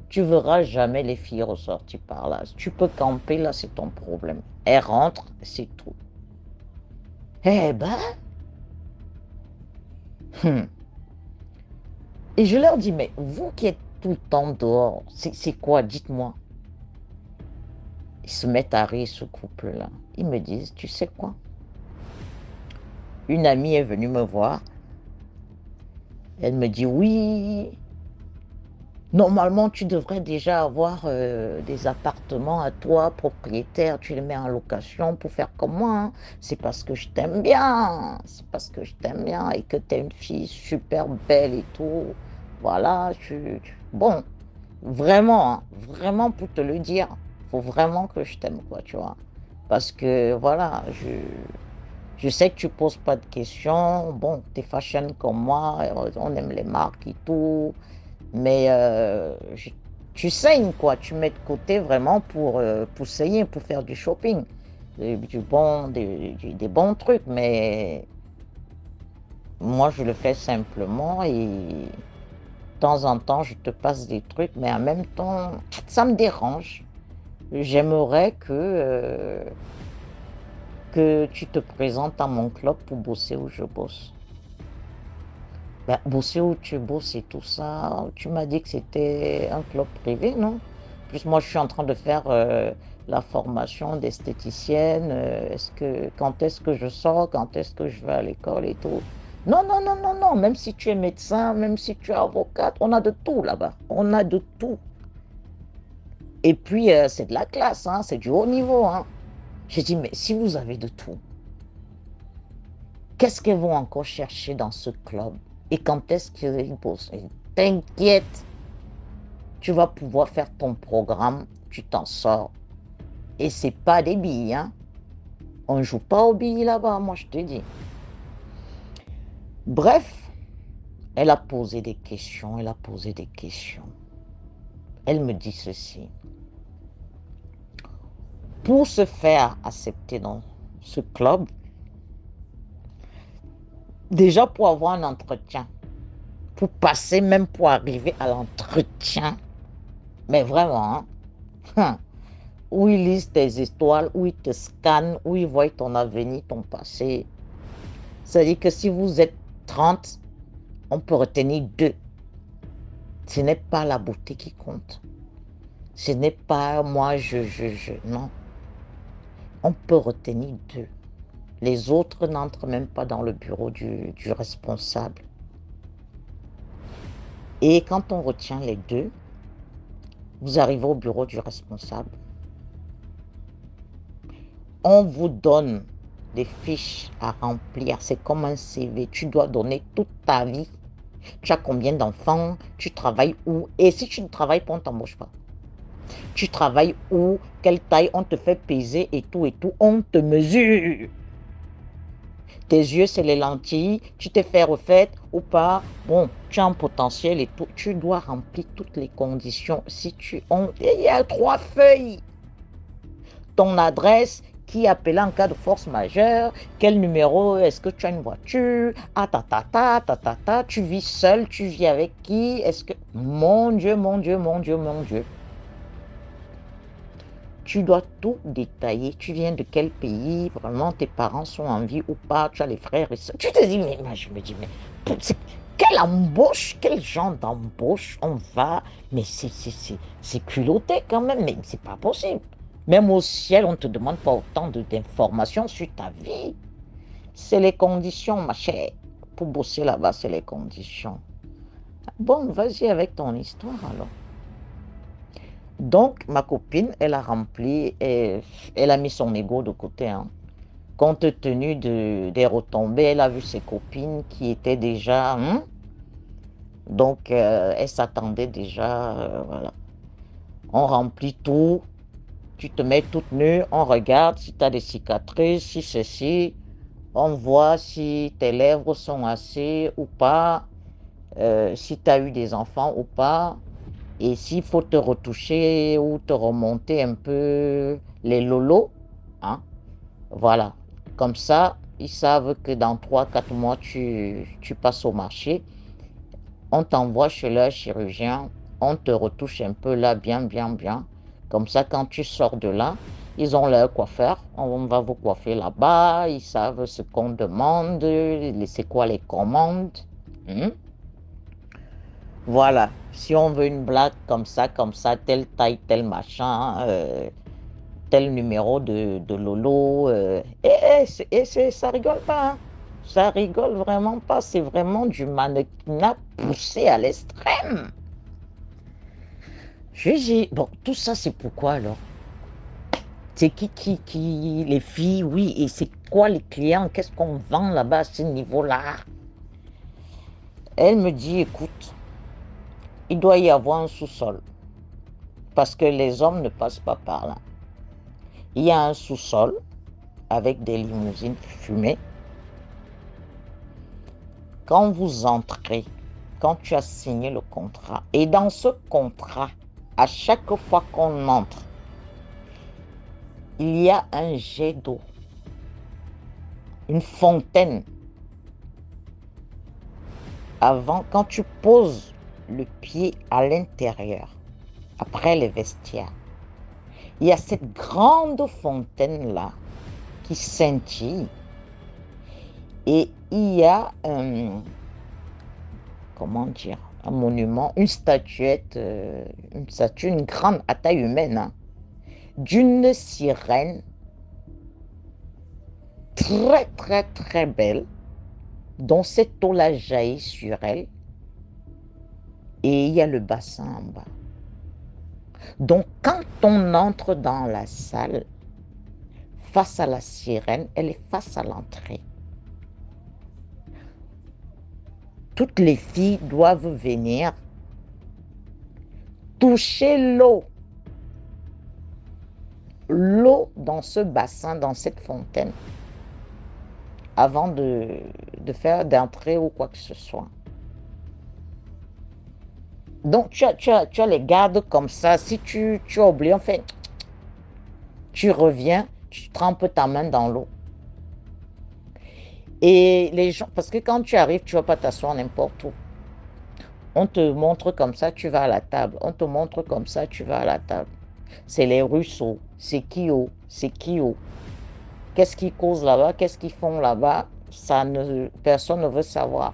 Speaker 4: Tu verras jamais les filles ressortir par là. Si tu peux camper là, c'est ton problème. Elle rentre, c'est tout. Eh ben... Et je leur dis, mais vous qui êtes tout le temps dehors, c'est quoi? Dites-moi. Ils se mettent à rire, ce couple-là. Ils me disent, tu sais quoi? Une amie est venue me voir. Elle me dit, oui, Normalement, tu devrais déjà avoir des appartements à toi, propriétaires, tu les mets en location pour faire comme moi, hein. C'est parce que je t'aime bien, c'est parce que je t'aime bien et que tu es une fille super belle et tout. Voilà, bon, vraiment, hein, vraiment pour te le dire, faut vraiment que je t'aime, quoi, tu vois. Parce que voilà, je sais que tu poses pas de questions, bon, tu es fashion comme moi, on aime les marques et tout. Mais tu saignes, quoi. Tu mets de côté vraiment pour saigner, pour faire du shopping. Des bons trucs, mais moi, je le fais simplement et de temps en temps, je te passe des trucs, mais en même temps, ça me dérange. J'aimerais que tu te présentes à mon club pour bosser où je bosse. Ben, bosser où tu bosses et tout ça, tu m'as dit que c'était un club privé, non? Plus moi, je suis en train de faire la formation d'esthéticienne. Quand est-ce que je sors? Quand est-ce que je vais à l'école et tout? Non, non, non, non, non. Même si tu es médecin, même si tu es avocate, on a de tout là-bas. On a de tout. Et puis, c'est de la classe, hein, c'est du haut niveau, hein. J'ai dit, mais si vous avez de tout, qu'est-ce qu'ils vont encore chercher dans ce club? Et quand est-ce qu'ils bossent? T'inquiète, tu vas pouvoir faire ton programme, tu t'en sors. Et c'est pas des billes, hein. On joue pas aux billes là-bas, moi je te dis. Bref, elle a posé des questions, elle a posé des questions. Elle me dit ceci. Pour se faire accepter dans ce club, déjà pour avoir un entretien, pour passer même pour arriver à l'entretien, mais vraiment, hein, où ils lisent tes étoiles, où ils te scannent, où ils voient ton avenir, ton passé. C'est-à-dire que si vous êtes 30, on peut retenir 2. Ce n'est pas la beauté qui compte. Ce n'est pas moi, non. On peut retenir 2. Les autres n'entrent même pas dans le bureau du responsable. Et quand on retient les 2, vous arrivez au bureau du responsable. On vous donne des fiches à remplir. C'est comme un CV. Tu dois donner toute ta vie. Tu as combien d'enfants? Tu travailles où? Et si tu ne travailles pas, on ne t'embauche pas. Tu travailles où? Quelle taille? On te fait peser et tout. On te mesure. Tes yeux, c'est les lentilles. Tu t'es fait refaite ou pas? Bon, tu as un potentiel et tout. Tu dois remplir toutes les conditions. Il y a 3 feuilles. Ton adresse, qui appelle en cas de force majeure, quel numéro, est-ce que tu as une voiture, tu vis seul, tu vis avec qui, est-ce que... Mon Dieu, mon Dieu, mon Dieu, mon Dieu. Tu dois tout détailler, tu viens de quel pays, vraiment tes parents sont en vie ou pas, tu as les frères et sœurs. Tu te dis, mais moi je me dis, mais quelle embauche, quel genre d'embauche on va, mais c'est culotté quand même, mais c'est pas possible. Même au ciel, on ne te demande pas autant d'informations sur ta vie. C'est les conditions, ma chère. Pour bosser là-bas, c'est les conditions. Bon, vas-y avec ton histoire alors. Donc, ma copine, elle a rempli, elle a mis son ego de côté, hein. Compte tenu des retombées, elle a vu ses copines qui étaient déjà... hein. Donc, elle s'attendait déjà, voilà. On remplit tout. Tu te mets toute nue, on regarde si tu as des cicatrices, si ceci, on voit si tes lèvres sont assez ou pas, si tu as eu des enfants ou pas, et s'il faut te retoucher ou te remonter un peu les lolos, hein, voilà. Comme ça, ils savent que dans 3-4 mois, tu passes au marché, on t'envoie chez leur chirurgien, on te retouche un peu là, bien, bien, bien. Comme ça, quand tu sors de là, ils ont leur coiffeur. On va vous coiffer là-bas. Ils savent ce qu'on demande, c'est quoi les commandes. Voilà. Si on veut une blague comme ça, telle taille, tel machin, tel numéro de Lolo. Ça rigole pas, hein. Ça rigole vraiment pas. C'est vraiment du mannequinat poussé à l'extrême. Je lui dis, bon, tout ça, c'est pourquoi alors? C'est les filles, oui, et c'est quoi les clients? Qu'est-ce qu'on vend là-bas à ce niveau-là? Elle me dit, écoute, il doit y avoir un sous-sol, parce que les hommes ne passent pas par là. Il y a un sous-sol avec des limousines fumées. Quand vous entrez, quand tu as signé le contrat, et dans ce contrat, à chaque fois qu'on entre, il y a un jet d'eau, une fontaine. Avant, quand tu poses le pied à l'intérieur, après les vestiaires, il y a cette grande fontaine-là qui scintille. Et il y a comment dire, un monument, une statuette, une grande à taille humaine, hein, d'une sirène très très très belle, dont cette eau-là jaillit sur elle. Et il y a le bassin en bas. Donc quand on entre dans la salle, face à la sirène, elle est face à l'entrée. Toutes les filles doivent venir toucher l'eau. L'eau dans ce bassin, dans cette fontaine, avant d'entrer ou quoi que ce soit. Donc tu as les gardes comme ça. Si tu as oublié, en fait, tu reviens, tu trempes ta main dans l'eau. Et les gens, parce que quand tu arrives, tu ne vas pas t'asseoir n'importe où. On te montre comme ça, tu vas à la table. On te montre comme ça, tu vas à la table. C'est les Russos, c'est Kyo, c'est Kyo. Qu'est-ce qu'ils causent là-bas, qu'est-ce qu'ils font là-bas, personne ne veut savoir.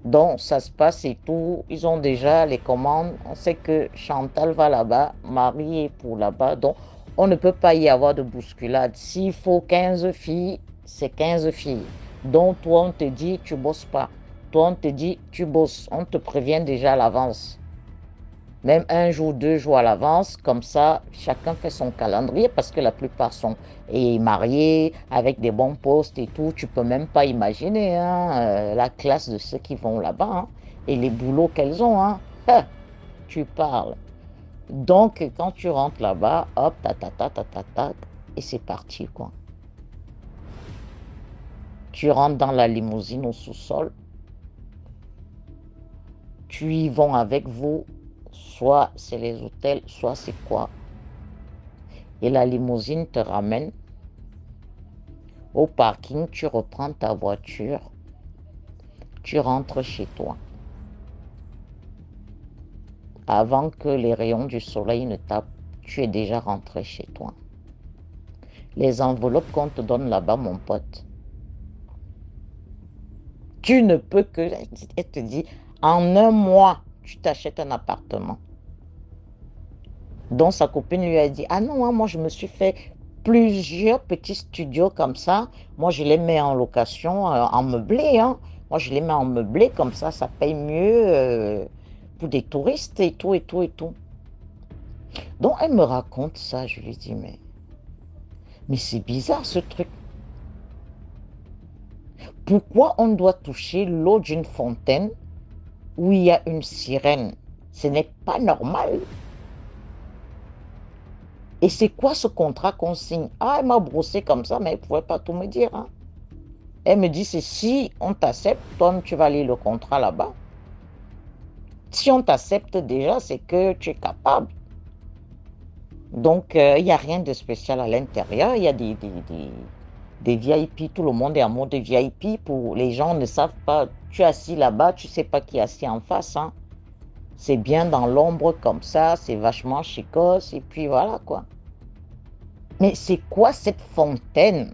Speaker 4: Donc ça se passe et tout, ils ont déjà les commandes. On sait que Chantal va là-bas, Marie est pour là-bas, donc on ne peut pas y avoir de bousculade. S'il faut 15 filles, c'est 15 filles. Donc toi on te dit tu bosses pas, toi on te dit tu bosses, on te prévient déjà à l'avance. Même un jour, 2 jours à l'avance, comme ça, chacun fait son calendrier parce que la plupart sont mariés, avec des bons postes et tout. Tu peux même pas imaginer hein, la classe de ceux qui vont là-bas hein, et les boulots qu'elles ont. Hein. Tu parles. Donc, quand tu rentres là-bas, hop, et c'est parti, quoi. Tu rentres dans la limousine au sous-sol. Tu y vas avec vous. Soit c'est les hôtels, soit c'est quoi. Et la limousine te ramène au parking, tu reprends ta voiture, tu rentres chez toi. Avant que les rayons du soleil ne tapent, tu es déjà rentré chez toi. Les enveloppes qu'on te donne là-bas, mon pote, tu ne peux que... Elle te dit, en un mois, tu t'achètes un appartement. Donc sa copine lui a dit, ah non, moi je me suis fait plusieurs petits studios comme ça. Moi je les mets en location, en meublé. Hein. Moi je les mets en meublé, comme ça paye mieux pour des touristes et tout, et tout, et tout. Donc elle me raconte ça, je lui dis, mais c'est bizarre ce truc. Pourquoi on doit toucher l'eau d'une fontaine où il y a une sirène? Ce n'est pas normal. Et c'est quoi ce contrat qu'on signe? Ah, elle m'a brossé comme ça, mais elle ne pouvait pas tout me dire. Hein. Elle me dit, c'est si on t'accepte, toi, tu vas lire le contrat là-bas. Si on t'accepte déjà, c'est que tu es capable. Donc, il n'y a rien de spécial à l'intérieur. Il y a des VIP, tout le monde est en mode VIP. Pour les gens ne savent pas, tu es assis là-bas, tu ne sais pas qui est assis en face. Hein. C'est bien dans l'ombre comme ça, c'est vachement chicos, et puis voilà quoi. Mais c'est quoi cette fontaine?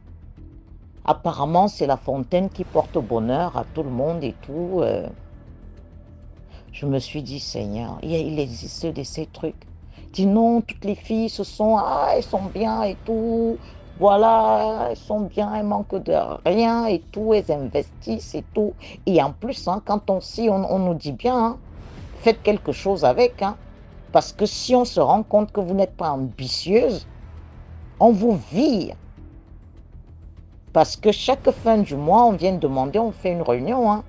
Speaker 4: Apparemment, c'est la fontaine qui porte bonheur à tout le monde et tout. Je me suis dit, Seigneur, il existe de ces trucs. Dis non, toutes les filles elles sont bien et tout. Voilà, elles sont bien, elles manquent de rien et tout, elles investissent et tout. Et en plus, hein, quand on nous dit bien, hein, faites quelque chose avec, hein. Parce que si on se rend compte que vous n'êtes pas ambitieuse, on vous vire. Parce que chaque fin du mois, on vient demander, on fait une réunion, hein.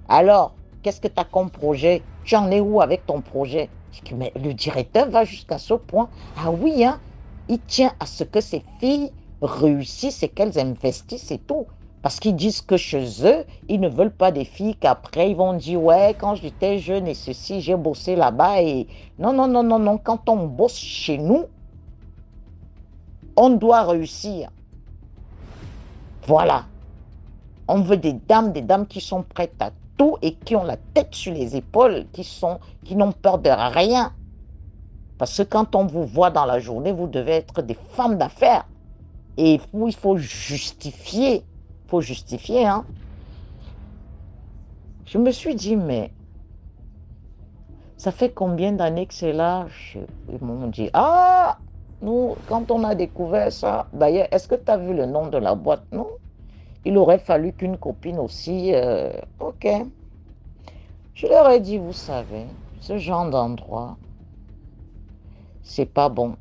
Speaker 4: Alors, qu'est-ce que tu as comme projet? Tu en es où avec ton projet? Mais le directeur va jusqu'à ce point. Ah oui, hein, il tient à ce que ces filles réussissent et qu'elles investissent et tout. Parce qu'ils disent que chez eux, ils ne veulent pas des filles qu'après, ils vont dire, ouais, quand j'étais jeune et ceci, j'ai bossé là-bas. Et non, non, non, non, non. Quand on bosse chez nous, on doit réussir. Voilà. On veut des dames qui sont prêtes à tout et qui ont la tête sur les épaules, qui n'ont peur de rien. Parce que quand on vous voit dans la journée, vous devez être des femmes d'affaires. Et il faut justifier. Il faut justifier, hein. Je me suis dit, mais ça fait combien d'années que c'est là? Ils m'ont dit, ah, nous, quand on a découvert ça, d'ailleurs, est-ce que tu as vu le nom de la boîte? Non. Il aurait fallu qu'une copine aussi, ok. Je leur ai dit, vous savez, ce genre d'endroit, c'est pas bon.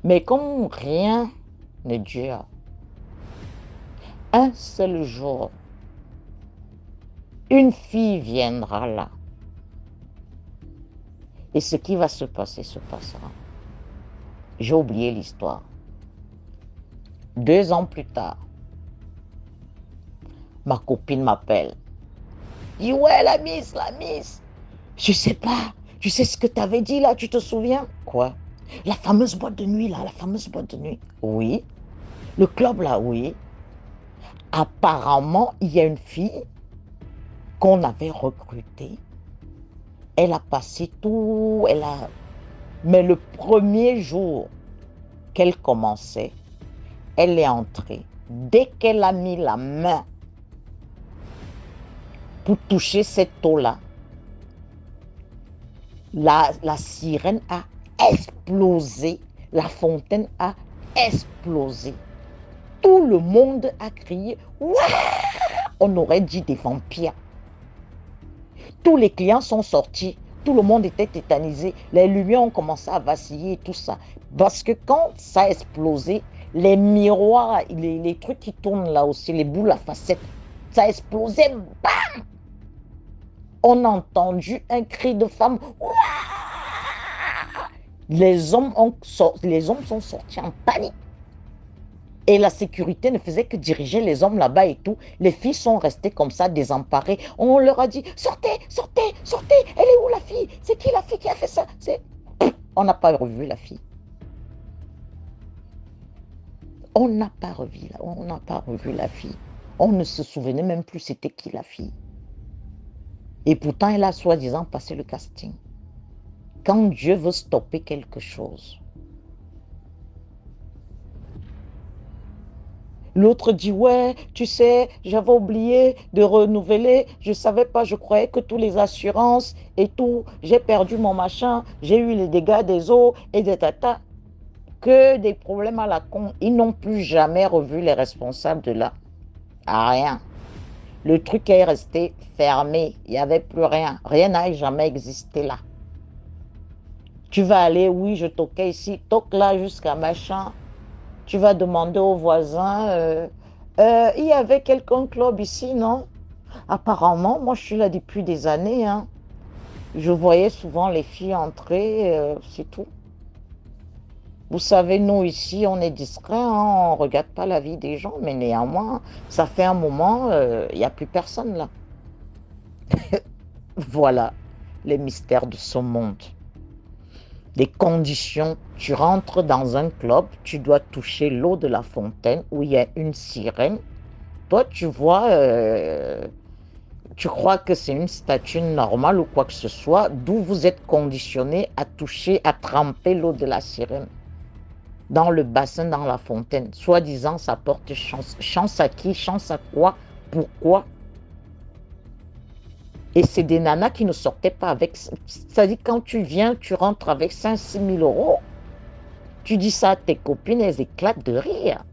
Speaker 4: Mais comme rien n'est dur, un seul jour, une fille viendra là. Et ce qui va se passer se passera. J'ai oublié l'histoire. 2 ans plus tard, ma copine m'appelle. Dit, ouais, la miss. Je sais pas. Tu sais ce que tu avais dit là, tu te souviens? Quoi? La fameuse boîte de nuit là, la fameuse boîte de nuit. Oui. Le club là, oui. Apparemment, il y a une fille qu'on avait recrutée. Elle a passé tout, mais le premier jour qu'elle commençait, elle est entrée. Dès qu'elle a mis la main pour toucher cette eau-là, la sirène a explosé, la fontaine a explosé. Tout le monde a crié, ouah! On aurait dit des vampires. Tous les clients sont sortis, tout le monde était tétanisé, les lumières ont commencé à vaciller et tout ça. Parce que quand ça a explosé, les miroirs, les trucs qui tournent là aussi, les boules à facettes, ça a explosé, bam! On a entendu un cri de femme, ouah! Les hommes sont sortis en panique. Et la sécurité ne faisait que diriger les hommes là-bas et tout. Les filles sont restées comme ça, désemparées. On leur a dit, sortez, sortez, sortez. Elle est où la fille? C'est qui la fille qui a fait ça? On n'a pas revu la fille. On n'a pas revu la fille. On ne se souvenait même plus c'était qui la fille. Et pourtant, elle a soi-disant passé le casting. Quand Dieu veut stopper quelque chose, l'autre dit, ouais, tu sais, j'avais oublié de renouveler, je ne savais pas, je croyais que toutes les assurances et tout, j'ai perdu mon machin, j'ai eu les dégâts des eaux et des tata. Que des problèmes à la con. Ils n'ont plus jamais revu les responsables de là. Rien. Le truc est resté fermé, il n'y avait plus rien. Rien n'a jamais existé là. Tu vas aller, oui, je toquais ici, toque là jusqu'à machin. Tu vas demander aux voisins, il y avait quelqu'un club ici, non? Apparemment, moi je suis là depuis des années, hein. Je voyais souvent les filles entrer, c'est tout. Vous savez, nous ici, on est discret, hein, on ne regarde pas la vie des gens, mais néanmoins, ça fait un moment, il n'y a plus personne là. Voilà les mystères de ce monde. Les conditions, tu rentres dans un club, tu dois toucher l'eau de la fontaine où il y a une sirène. Toi, tu vois, tu crois que c'est une statue normale ou quoi que ce soit, d'où vous êtes conditionné à toucher, à tremper l'eau de la sirène dans le bassin, dans la fontaine. Soi-disant, ça porte chance. Chance à qui? Chance à quoi? Pourquoi? Et c'est des nanas qui ne sortaient pas avec. C'est-à-dire, quand tu viens, tu rentres avec 5-6 000 euros. Tu dis ça à tes copines, elles éclatent de rire.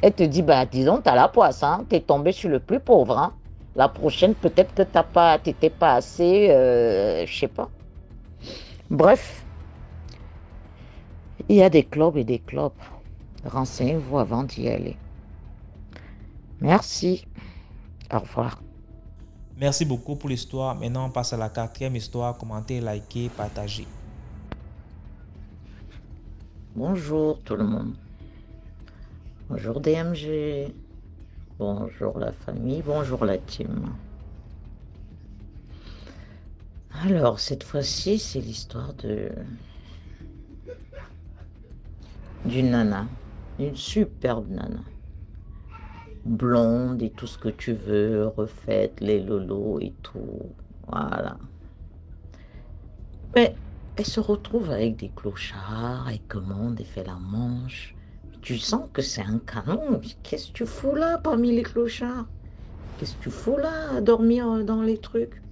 Speaker 4: Elles te disent, bah, disons, t'as la poisse, hein, t'es tombé sur le plus pauvre, hein. La prochaine, peut-être que t'étais pas assez, je sais pas. Bref, il y a des clubs et des clubs. Renseignez-vous avant d'y aller. Merci. Au revoir.
Speaker 1: Merci beaucoup pour l'histoire. Maintenant, on passe à la quatrième histoire. Commentez, likez, partagez.
Speaker 4: Bonjour tout le monde. Bonjour DMG. Bonjour la famille. Bonjour la team. Alors, cette fois-ci, c'est l'histoire d'une nana. Une superbe nana. Blonde et tout ce que tu veux, refaite, les lolos et tout. Voilà. Mais elle se retrouve avec des clochards, elle commande, elle fait la manche. Tu sens que c'est un canon. Qu'est-ce que tu fous là parmi les clochards? Qu'est-ce que tu fous là à dormir dans les trucs?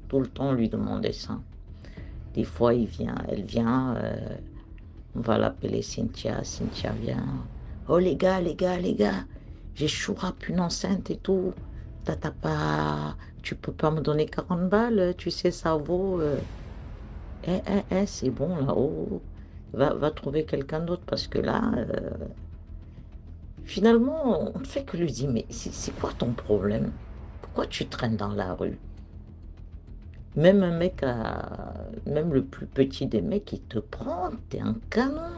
Speaker 4: Tout le temps, on lui demandait ça. Des fois, elle vient, on va l'appeler Cynthia. Cynthia vient. Oh les gars, j'ai chourap une enceinte et tout. Tu peux pas me donner 40 balles, tu sais, ça vaut. C'est bon là, oh, va trouver quelqu'un d'autre parce que là, finalement, on ne fait que lui dire, mais c'est quoi ton problème? Pourquoi tu traînes dans la rue? Même un mec, même le plus petit des mecs, il te prend, t'es un canon.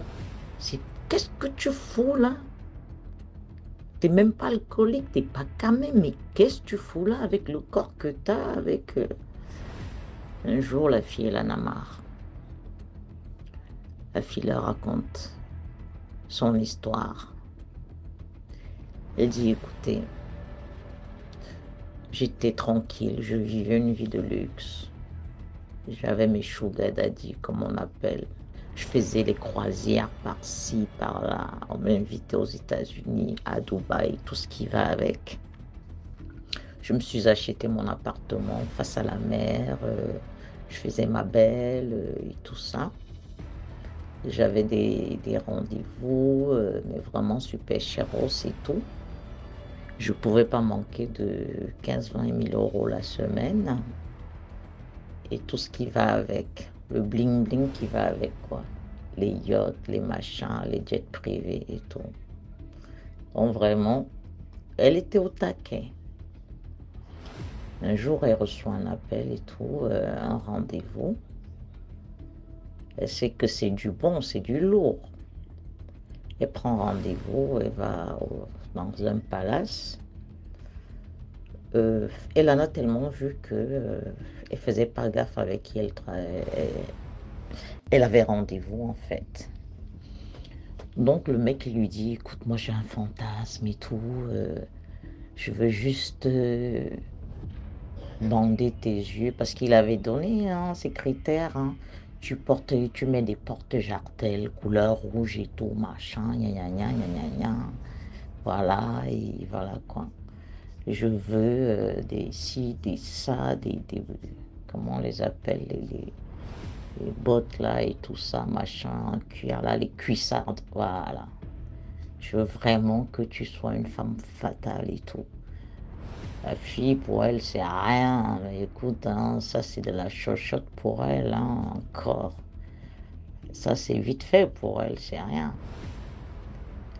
Speaker 4: Qu'est-ce que tu fous là? T'es même pas alcoolique, t'es pas camé, mais qu'est-ce que tu fous là avec le corps que t'as, avec... Un jour, la fille, elle en a marre. La fille leur raconte son histoire. Elle dit, écoutez, j'étais tranquille, je vivais une vie de luxe. J'avais mes sugar daddy, comme on appelle. Je faisais les croisières par-ci, par-là. On m'invitait aux États-Unis, à Dubaï, tout ce qui va avec. Je me suis acheté mon appartement face à la mer. Je faisais ma belle et tout ça. J'avais des rendez-vous, mais vraiment super chéros et tout. Je ne pouvais pas manquer de 15-20 000 euros la semaine. Et tout ce qui va avec, le bling-bling qui va avec, quoi. Les yachts, les machins, les jets privés et tout. Donc vraiment, elle était au taquet. Un jour, elle reçoit un appel et tout, un rendez-vous. Elle sait que c'est du bon, c'est du lourd. Elle prend rendez-vous, elle va dans un palace. Elle en a tellement vu que elle faisait pas gaffe avec qui elle avait rendez-vous en fait. Donc le mec lui dit, écoute, moi j'ai un fantasme et tout, je veux juste bander tes yeux, parce qu'il avait donné ses critères. Tu mets des porte-jartelles couleur rouge et tout, machin, gna. Voilà, et voilà quoi. Je veux des ci, des ça, comment on les appelle, les bottes là et tout ça, machin, cuir là, les cuissardes, voilà. Je veux vraiment que tu sois une femme fatale et tout. La fille, pour elle, c'est rien. Écoute, ça, c'est de la chochotte pour elle, encore. Ça, c'est vite fait pour elle, c'est rien.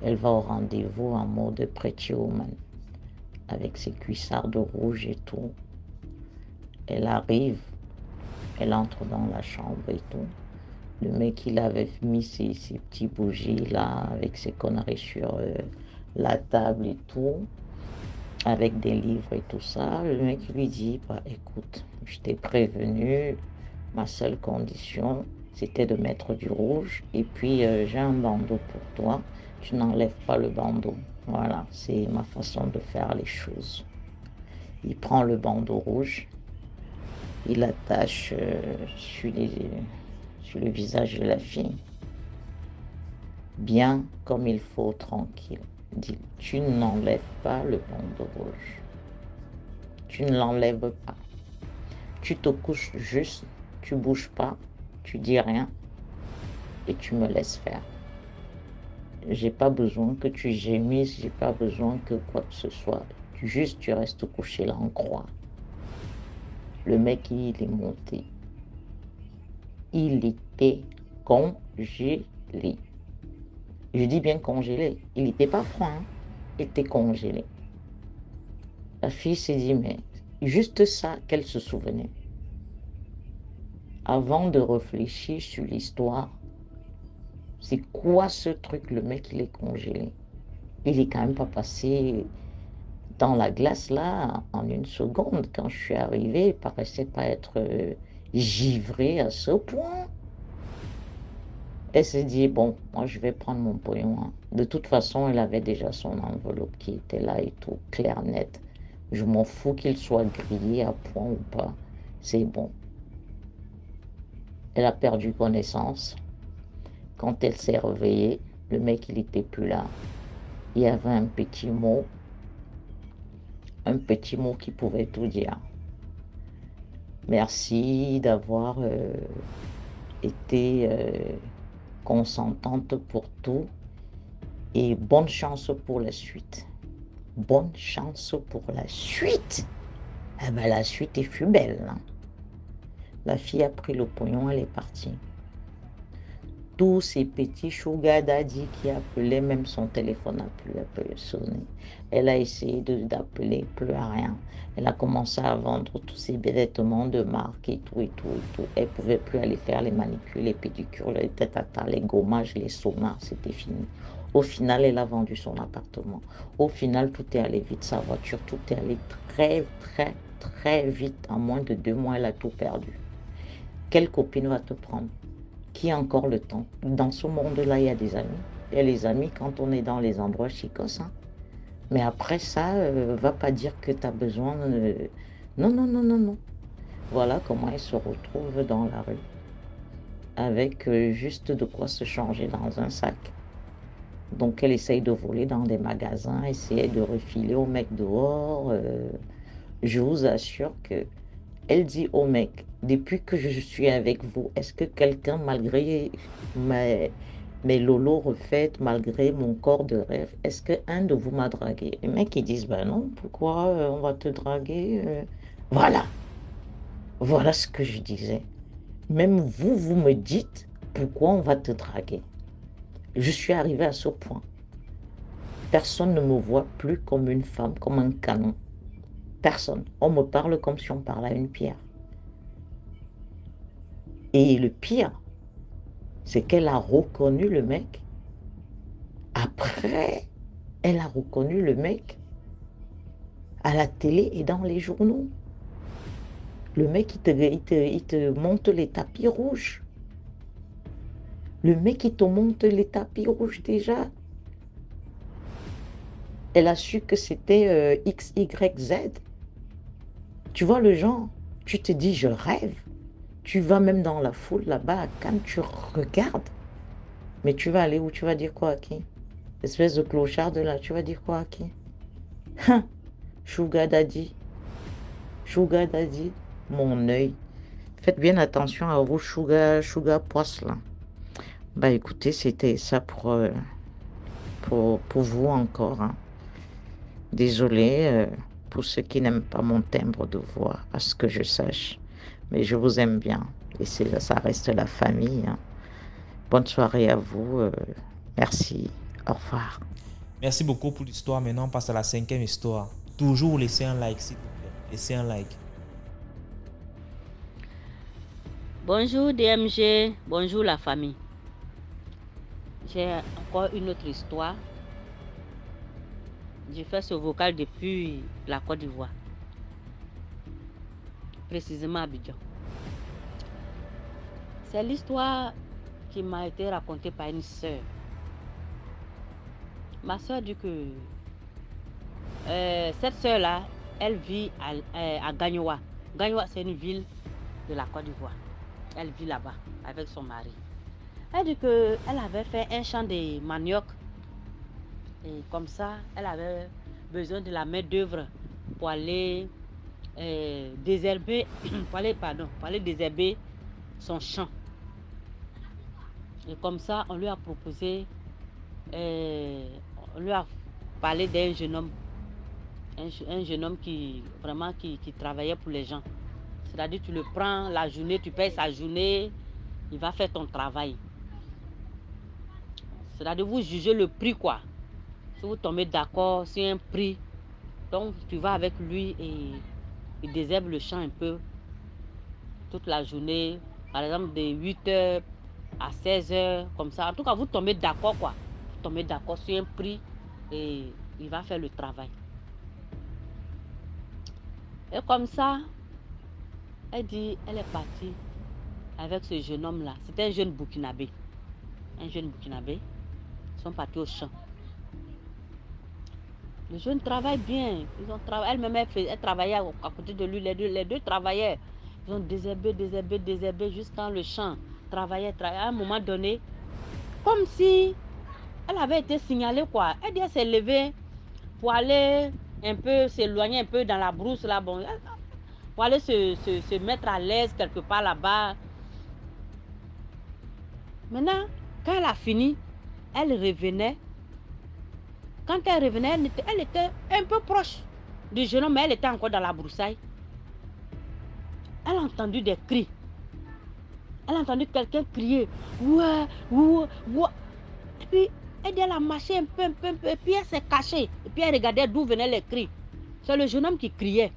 Speaker 4: Elle va au rendez-vous en mode pretty woman, avec ses cuissardes rouges et tout. Elle arrive, elle entre dans la chambre et tout. Le mec, il avait mis ses petits bougies là, avec ses conneries sur la table et tout, avec des livres et tout ça. Le mec lui dit, bah écoute, je t'ai prévenu, ma seule condition, c'était de mettre du rouge, et puis j'ai un bandeau pour toi, tu n'enlèves pas le bandeau. Voilà, c'est ma façon de faire les choses. Il prend le bandeau rouge, il l'attache sur le visage de la fille, bien comme il faut, tranquille. Il dit, tu n'enlèves pas le bandeau rouge. Tu ne l'enlèves pas. Tu te couches juste, tu bouges pas, tu dis rien et tu me laisses faire. J'ai pas besoin que tu gémisses, j'ai pas besoin que quoi que ce soit. Juste tu restes couché là en croix. Le mec, il est monté. Il était congelé. Je dis bien congelé. Il n'était pas froid, hein. Il était congelé. La fille s'est dit, mais juste ça qu'elle se souvenait. Avant de réfléchir sur l'histoire, c'est quoi ce truc, le mec, il est congelé. Il est quand même pas passé dans la glace là en une seconde. Quand je suis arrivée, il paraissait pas être givré à ce point. Elle s'est dit, bon, moi je vais prendre mon pognon, hein. De toute façon, elle avait déjà son enveloppe qui était là et tout, clair, net. Je m'en fous qu'il soit grillé à point ou pas. C'est bon. Elle a perdu connaissance. Quand elle s'est réveillée, le mec, il n'était plus là. Il y avait un petit mot qui pouvait tout dire. Merci d'avoir été consentante pour tout et bonne chance pour la suite. Bonne chance pour la suite. Eh ben, la suite est fut belle, hein. La fille a pris le pognon, elle est partie. Tous ces petits sugar daddy qui appelaient, même son téléphone n'a plus sonné. Elle a essayé d'appeler, plus à rien. Elle a commencé à vendre tous ses vêtements de marque et tout, et tout, et tout. Elle ne pouvait plus aller faire les manicures, les pédicures, les tata, les gommages, les saunas, c'était fini. Au final, elle a vendu son appartement. Au final, tout est allé vite, sa voiture, tout est allé très, très, très vite. En moins de 2 mois, elle a tout perdu. Quelle copine va te prendre? Qui a encore le temps? Dans ce monde-là, il y a des amis. Il y a les amis quand on est dans les endroits chicos, hein. Mais après ça, va pas dire que tu as besoin... Non, non, non, non, non. Voilà comment elle se retrouve dans la rue. Avec juste de quoi se changer dans un sac. Donc elle essaye de voler dans des magasins, essayer de refiler au mec dehors. Je vous assure que elle dit au mec, depuis que je suis avec vous, est-ce que quelqu'un, malgré mes lolos refaites, malgré mon corps de rêve, est-ce qu'un de vous m'a dragué? Les mecs, ils disent, ben non, pourquoi on va te draguer? Voilà, voilà ce que je disais. Même vous, vous me dites, pourquoi on va te draguer? Je suis arrivée à ce point. Personne ne me voit plus comme une femme, comme un canon. Personne. On me parle comme si on parlait à une pierre. Et le pire, c'est qu'elle a reconnu le mec. Après, elle a reconnu le mec à la télé et dans les journaux. Le mec, il te monte les tapis rouges. Le mec, il te monte les tapis rouges déjà. Elle a su que c'était X, Y, Z. Tu vois le genre, tu te dis, je rêve. Tu vas même dans la foule là-bas à Cannes, tu regardes. Mais tu vas aller où? Tu vas dire quoi à qui? Espèce de clochard de là, tu vas dire quoi à qui? Hein? Sugar Daddy. Sugar Daddy, mon œil. Faites bien attention à vos sugar poisses là. Bah écoutez, c'était ça pour vous encore, hein. Désolé pour ceux qui n'aiment pas mon timbre de voix, à ce que je sache. Mais je vous aime bien. Et ça reste la famille, hein. Bonne soirée à vous. Merci. Au revoir.
Speaker 1: Merci beaucoup pour l'histoire. Maintenant, on passe à la 5e histoire. Toujours laissez un like, s'il vous plaît. Laissez un like.
Speaker 5: Bonjour DMG, bonjour la famille. J'ai encore une autre histoire. J'ai fait ce vocal depuis la Côte d'Ivoire, précisément à Abidjan. C'est l'histoire qui m'a été racontée par une sœur. Ma sœur dit que cette sœur-là, elle vit à Gagnoa. Gagnoa, c'est une ville de la Côte d'Ivoire. Elle vit là-bas avec son mari. Elle dit qu'elle avait fait un champ de manioc. Et comme ça, elle avait besoin de la main-d'œuvre pour aller désherber, pour aller désherber son champ. Et comme ça, on lui a proposé, on lui a parlé d'un jeune homme, un jeune homme qui travaillait pour les gens. C'est-à-dire tu le prends la journée, tu payes sa journée, il va faire ton travail. C'est-à-dire vous jugez le prix quoi. Si vous tombez d'accord sur un prix, donc tu vas avec lui et il désherbe le champ un peu toute la journée, par exemple de 8h à 16h, comme ça. En tout cas, vous tombez d'accord quoi. Vous tombez d'accord sur un prix et il va faire le travail. Et comme ça, elle dit, elle est partie avec ce jeune homme-là. C'était un jeune Burkinabé. Un jeune Burkinabé. Ils sont partis au champ. Le jeune travaille bien. Elle-même, elle travaillait à côté de lui. Les deux travaillaient. Ils ont désherbé jusqu'à le champ. Travaillaient. À un moment donné, comme si elle avait été signalée, quoi. Elle dit, elle s'est levée pour aller un peu, s'éloigner un peu dans la brousse, là. Bon, pour aller se mettre à l'aise quelque part là-bas. Maintenant, quand elle a fini, elle revenait. Quand elle revenait, elle était un peu proche du jeune homme, mais elle était encore dans la broussaille. Elle a entendu des cris. Elle a entendu quelqu'un crier. Ouais, ouais, ouais. Et puis, elle a marché un peu. Et puis, elle s'est cachée. Et puis, elle regardait d'où venaient les cris. C'est le jeune homme qui criait.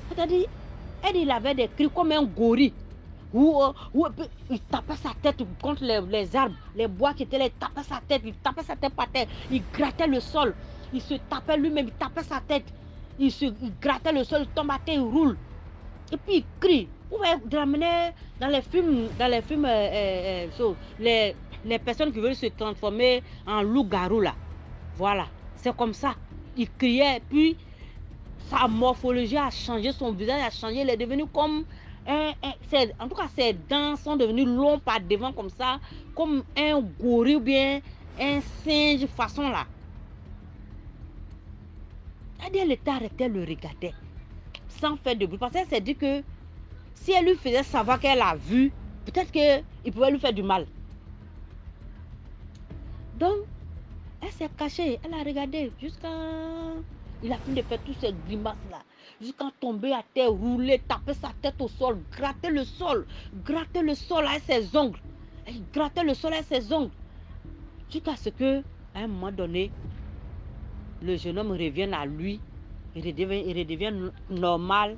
Speaker 5: C'est-à-dire, il avait des cris comme un gorille. Il tapait sa tête contre les arbres, les bois qui étaient là, il tapait sa tête par terre, il grattait le sol, il se tapait lui-même, il tapait sa tête, il grattait le sol, il tombe à terre, il roule. Et puis il crie. Vous pouvez ramener dans les films, les personnes qui veulent se transformer en loup-garou là. Voilà, c'est comme ça. Il criait, puis sa morphologie a changé, son visage a changé, il est devenu comme... en tout cas, ses dents sont devenues longues par devant comme ça, comme un gorille ou bien un singe façon là. Elle était arrêtée, elle le regardait, sans faire de bruit. Parce qu'elle s'est dit que si elle lui faisait savoir qu'elle a vu, peut-être qu'il pouvait lui faire du mal. Donc, elle s'est cachée, elle a regardé jusqu'à... Il a fini de faire toutes ces grimaces là. Jusqu'à tomber à terre, rouler, taper sa tête au sol, gratter le sol avec ses ongles. Elle grattait le sol avec ses ongles. Jusqu'à ce que, à un moment donné, le jeune homme revienne à lui, il redevient normal,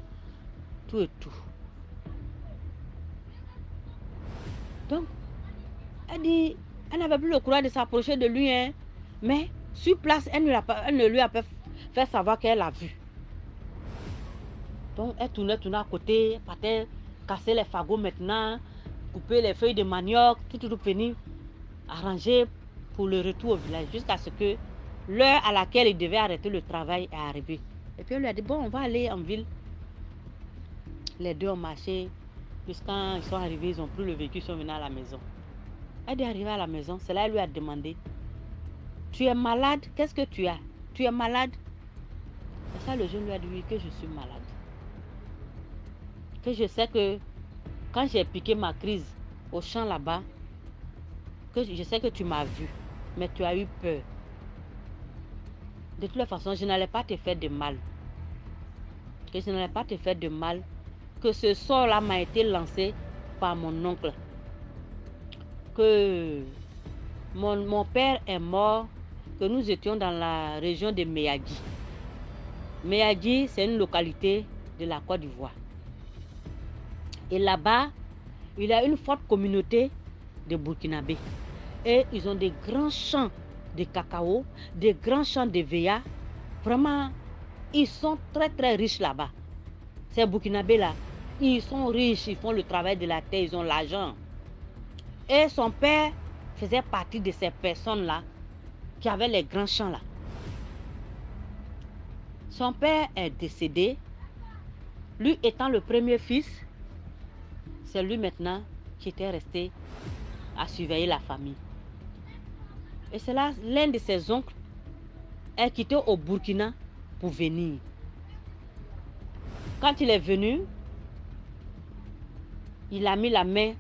Speaker 5: tout et tout. Donc, elle dit, elle n'avait plus le courage de s'approcher de lui, hein, mais sur place, elle ne lui a pas fait savoir qu'elle a vu. Donc, elle tournait à côté, elle partait casser les fagots maintenant, couper les feuilles de manioc, tout fini, arranger pour le retour au village, jusqu'à ce que l'heure à laquelle il devait arrêter le travail est arrivée. Et puis elle lui a dit, bon, on va aller en ville. Les deux ont marché, jusqu'à ils sont arrivés, ils ont pris le véhicule, ils sont venus à la maison. Elle est arrivée à la maison, c'est là elle lui a demandé, tu es malade? Qu'est-ce que tu as? Tu es malade? Et ça, le jeune lui a dit, oui, que je suis malade. Que je sais que quand j'ai piqué ma crise au champ là-bas, que je sais que tu m'as vu, mais tu as eu peur. De toute façon, je n'allais pas te faire de mal. Que je n'allais pas te faire de mal. Que ce sort-là m'a été lancé par mon oncle. Que mon père est mort, que nous étions dans la région de Meyagi. Meyagi, c'est une localité de la Côte d'Ivoire. Et là-bas, il y a une forte communauté de Burkinabés. Et ils ont des grands champs de cacao, des grands champs de veilla. Vraiment, ils sont très riches là-bas. Ces Burkinabés là, ils sont riches, ils font le travail de la terre, ils ont l'argent. Et son père faisait partie de ces personnes-là qui avaient les grands champs là. Son père est décédé. Lui étant le premier fils, c'est lui maintenant qui était resté à surveiller la famille. Et c'est là, l'un de ses oncles est quitté au Burkina pour venir. Quand il est venu, il a mis la main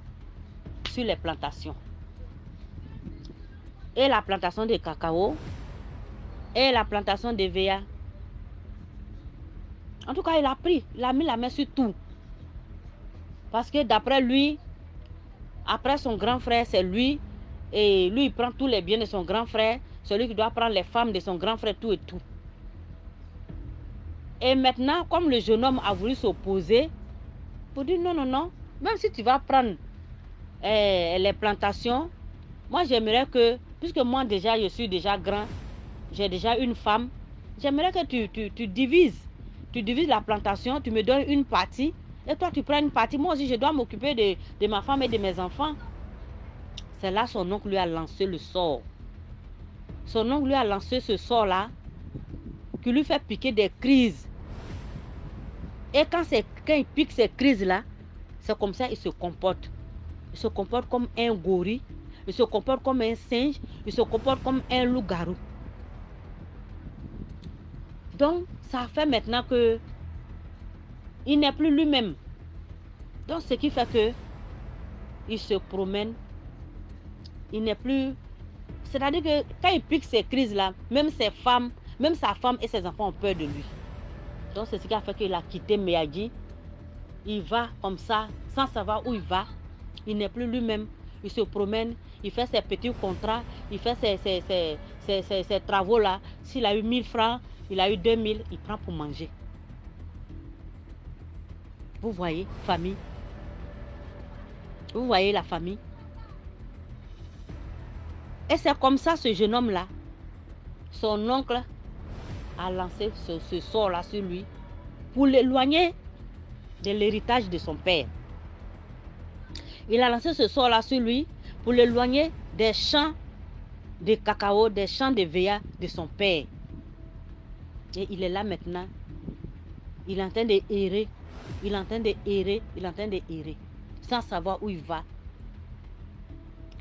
Speaker 5: sur les plantations. Et la plantation de cacao, et la plantation de veilla. En tout cas, il a mis la main sur tout. Parce que d'après lui, après son grand frère, c'est lui. Et lui, il prend tous les biens de son grand frère. Celui qui doit prendre les femmes de son grand frère, tout et tout. Et maintenant, comme le jeune homme a voulu s'opposer, pour dire non, non, non, même si tu vas prendre les plantations, moi j'aimerais que, puisque moi déjà je suis déjà grand, j'ai déjà une femme, j'aimerais que tu divises. Tu divises la plantation, tu me donnes une partie, et toi tu prends une partie. Moi aussi je dois m'occuper de ma femme et de mes enfants. C'est là son oncle lui a lancé le sort. Son oncle lui a lancé ce sort-là, qui lui fait piquer des crises. Et quand il pique ces crises-là, c'est comme ça qu'il se comporte. Il se comporte comme un gorille, il se comporte comme un singe, il se comporte comme un loup-garou. Donc, ça fait maintenant que il n'est plus lui-même. Donc, ce qui fait que il se promène, il n'est plus... C'est-à-dire que quand il pique ces crises-là, même ses femmes, même sa femme et ses enfants ont peur de lui. Donc, c'est ce qui a fait qu'il a quitté Meyadji. Il va comme ça, sans savoir où il va. Il n'est plus lui-même. Il se promène, il fait ses petits contrats, il fait ses travaux-là. S'il a eu 1000 francs, il a eu 2000, il prend pour manger. Vous voyez, famille. Vous voyez la famille. Et c'est comme ça, ce jeune homme-là, son oncle a lancé ce sort-là sur lui pour l'éloigner de l'héritage de son père. Il a lancé ce sort-là sur lui pour l'éloigner des champs de cacao, des champs de veilla de son père. Et il est là maintenant. Il est en train de errer. Il est en train de errer. Il est en train de errer. Sans savoir où il va.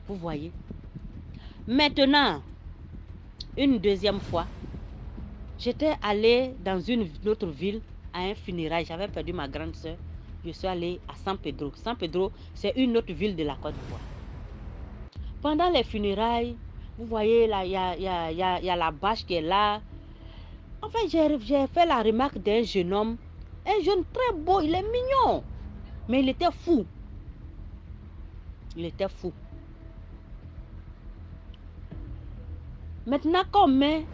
Speaker 5: Vous voyez. Maintenant, une deuxième fois, j'étais allée dans une autre ville à un funérail. J'avais perdu ma grande soeur. Je suis allée à San Pedro. San Pedro, c'est une autre ville de la Côte d'Ivoire. Pendant les funérailles, vous voyez, là, il y a la bâche qui est là. En fait, j'ai fait la remarque d'un jeune homme. Un jeune très beau, il est mignon. Mais il était fou. Il était fou. Maintenant, quand on met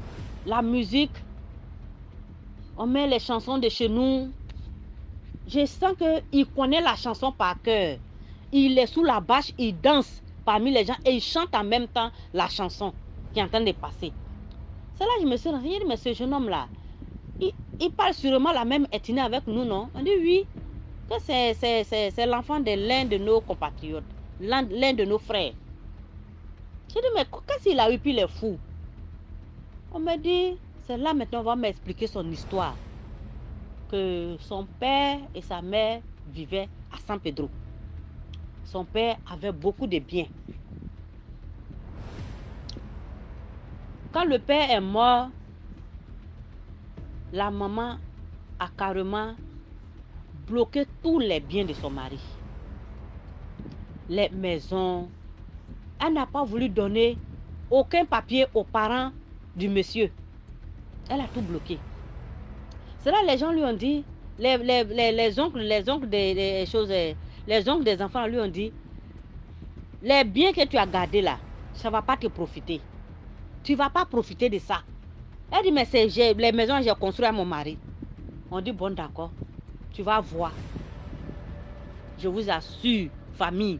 Speaker 5: la musique, on met les chansons de chez nous, je sens qu'il connaît la chanson par cœur. Il est sous la bâche, il danse parmi les gens et il chante en même temps la chanson qui est en train de passer. C'est là que je me suis renseignée, mais ce jeune homme-là, il parle sûrement la même ethnie avec nous, non? On dit oui, que c'est l'enfant de l'un de nos compatriotes, l'un de nos frères. J'ai dit, mais qu'est-ce qu'il a eu, puis il est fou? On me dit, c'est là maintenant, on va m'expliquer son histoire. Que son père et sa mère vivaient à San Pedro. Son père avait beaucoup de biens. Quand le père est mort, la maman a carrément bloqué tous les biens de son mari. Les maisons. Elle n'a pas voulu donner aucun papier aux parents du monsieur. Elle a tout bloqué. C'est là les gens lui ont dit, les oncles des choses, les oncles des enfants lui ont dit, les biens que tu as gardés là, ça ne va pas te profiter. Tu ne vas pas profiter de ça. Elle dit, mais c'est les maisons que j'ai construites à mon mari. On dit, bon d'accord, tu vas voir. Je vous assure, famille.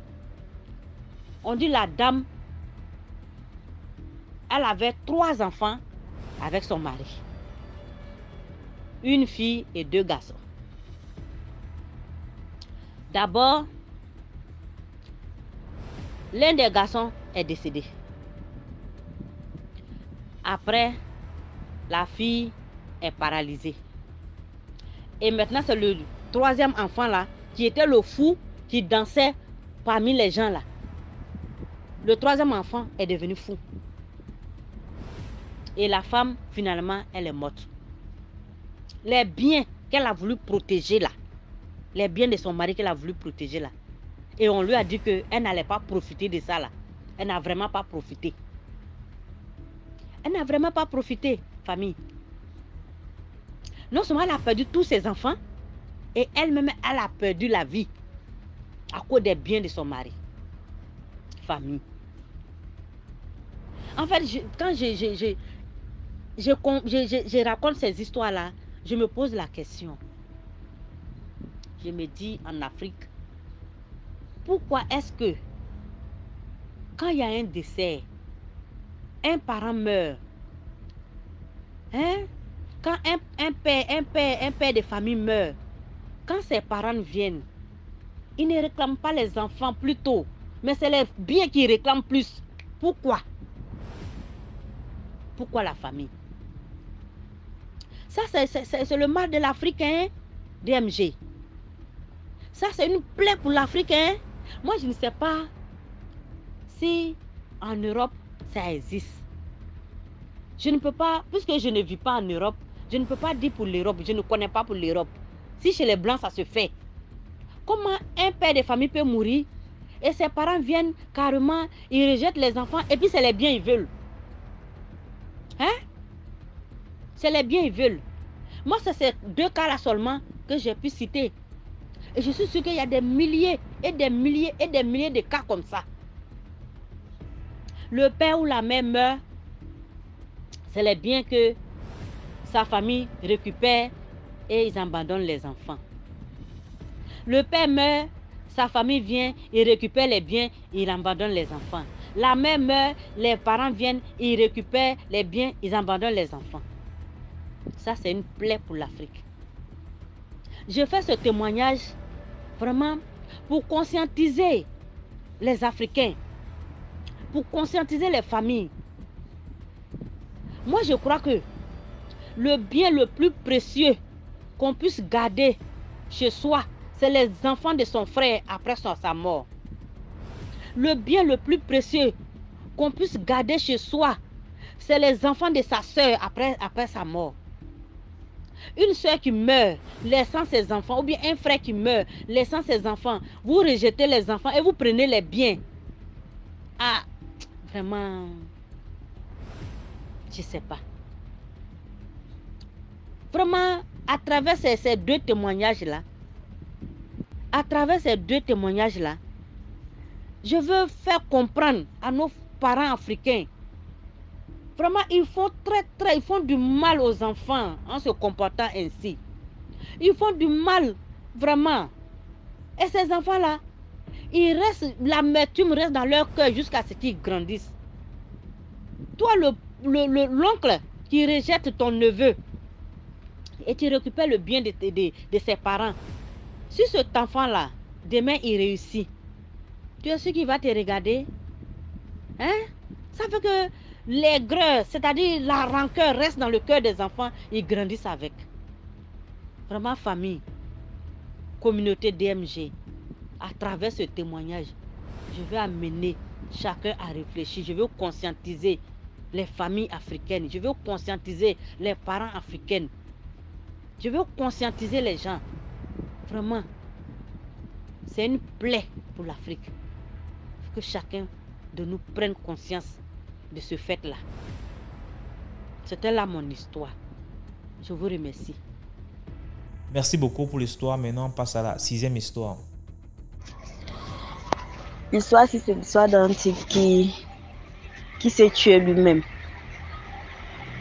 Speaker 5: On dit, la dame, elle avait 3 enfants avec son mari. Une fille et 2 garçons. D'abord, l'un des garçons est décédé. Après, la fille est paralysée. Et maintenant, c'est le 3e enfant là, qui était le fou, qui dansait parmi les gens là. Le 3e enfant est devenu fou. Et la femme, finalement, elle est morte. Les biens qu'elle a voulu protéger là, les biens de son mari qu'elle a voulu protéger là, et on lui a dit qu'elle n'allait pas profiter de ça là. Elle n'a vraiment pas profité. Elle n'a vraiment pas profité, famille. Non seulement elle a perdu tous ses enfants, et elle-même, elle a perdu la vie. à cause des biens de son mari. Famille. En fait, quand je raconte ces histoires-là, je me pose la question. Je me dis, en Afrique, pourquoi est-ce que quand il y a un décès, un parent meurt, hein? Quand un père de famille meurt, quand ses parents viennent, ils ne réclament pas les enfants plus tôt, mais c'est les biens qu'ils réclament plus. Pourquoi? Pourquoi la famille? Ça, c'est le mal de l'Afrique, hein, DMG. Ça, c'est une plaie pour l'Afrique, hein. Moi, je ne sais pas si en Europe, ça existe. Je ne peux pas, puisque je ne vis pas en Europe, je ne peux pas dire pour l'Europe, je ne connais pas pour l'Europe. Si chez les Blancs, ça se fait. Comment un père de famille peut mourir et ses parents viennent carrément, ils rejettent les enfants et puis c'est les biens ils veulent. Hein? C'est les biens ils veulent. Moi, c'est ces deux cas-là seulement que j'ai pu citer. Et je suis sûre qu'il y a des milliers et des milliers et des milliers de cas comme ça. Le père ou la mère meurt, c'est les biens que sa famille récupère et ils abandonnent les enfants. Le père meurt, sa famille vient, il récupère les biens, il abandonne les enfants. La mère meurt, les parents viennent, ils récupèrent les biens, ils abandonnent les enfants. Ça, c'est une plaie pour l'Afrique. Je fais ce témoignage vraiment pour conscientiser les Africains, pour conscientiser les familles. Moi, je crois que le bien le plus précieux qu'on puisse garder chez soi, c'est les enfants de son frère après sa mort. Le bien le plus précieux qu'on puisse garder chez soi, c'est les enfants de sa soeur après sa mort. Une soeur qui meurt, laissant ses enfants, ou bien un frère qui meurt, laissant ses enfants, vous rejetez les enfants et vous prenez les biens. Ah, vraiment, je ne sais pas. Vraiment, à travers ces deux témoignages-là, je veux faire comprendre à nos parents africains. Vraiment, ils font du mal aux enfants en se comportant ainsi. Ils font du mal, vraiment. Et ces enfants-là, l'amertume reste dans leur cœur jusqu'à ce qu'ils grandissent. Toi, l'oncle qui rejette ton neveu et tu récupères le bien de ses parents. Si cet enfant-là, demain, il réussit, tu es sûr qu'il va te regarder? Hein? Ça fait que l'aigreur, c'est-à-dire la rancœur, reste dans le cœur des enfants, ils grandissent avec. Vraiment, famille, communauté DMG, à travers ce témoignage, je veux amener chacun à réfléchir, je veux conscientiser les familles africaines, je veux conscientiser les parents africains, je veux conscientiser les gens. Vraiment, c'est une plaie pour l'Afrique. Il faut que chacun de nous prenne conscience de ce fait-là. C'était là mon histoire. Je vous remercie.
Speaker 1: Merci beaucoup pour l'histoire. Maintenant, on passe à la 6e histoire.
Speaker 6: L'histoire, c'est l'histoire d'un type qui s'est tué lui-même.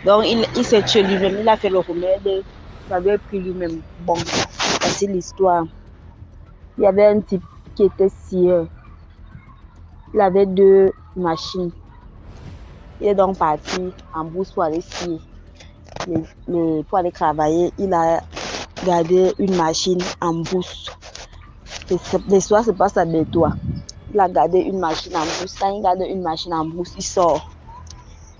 Speaker 6: Donc, il s'est tué lui-même. Il a fait le remède. Il avait pris lui-même. Bon, c'est l'histoire. Il y avait un type qui était scieur. Il avait 2 machines. Il est donc parti en bourse pour aller scier. Pour aller travailler, il a gardé une machine en bourse. L'histoire se passe à Bétois. Il a gardé une machine en bourse. Quand il garde une machine en bourse, il sort.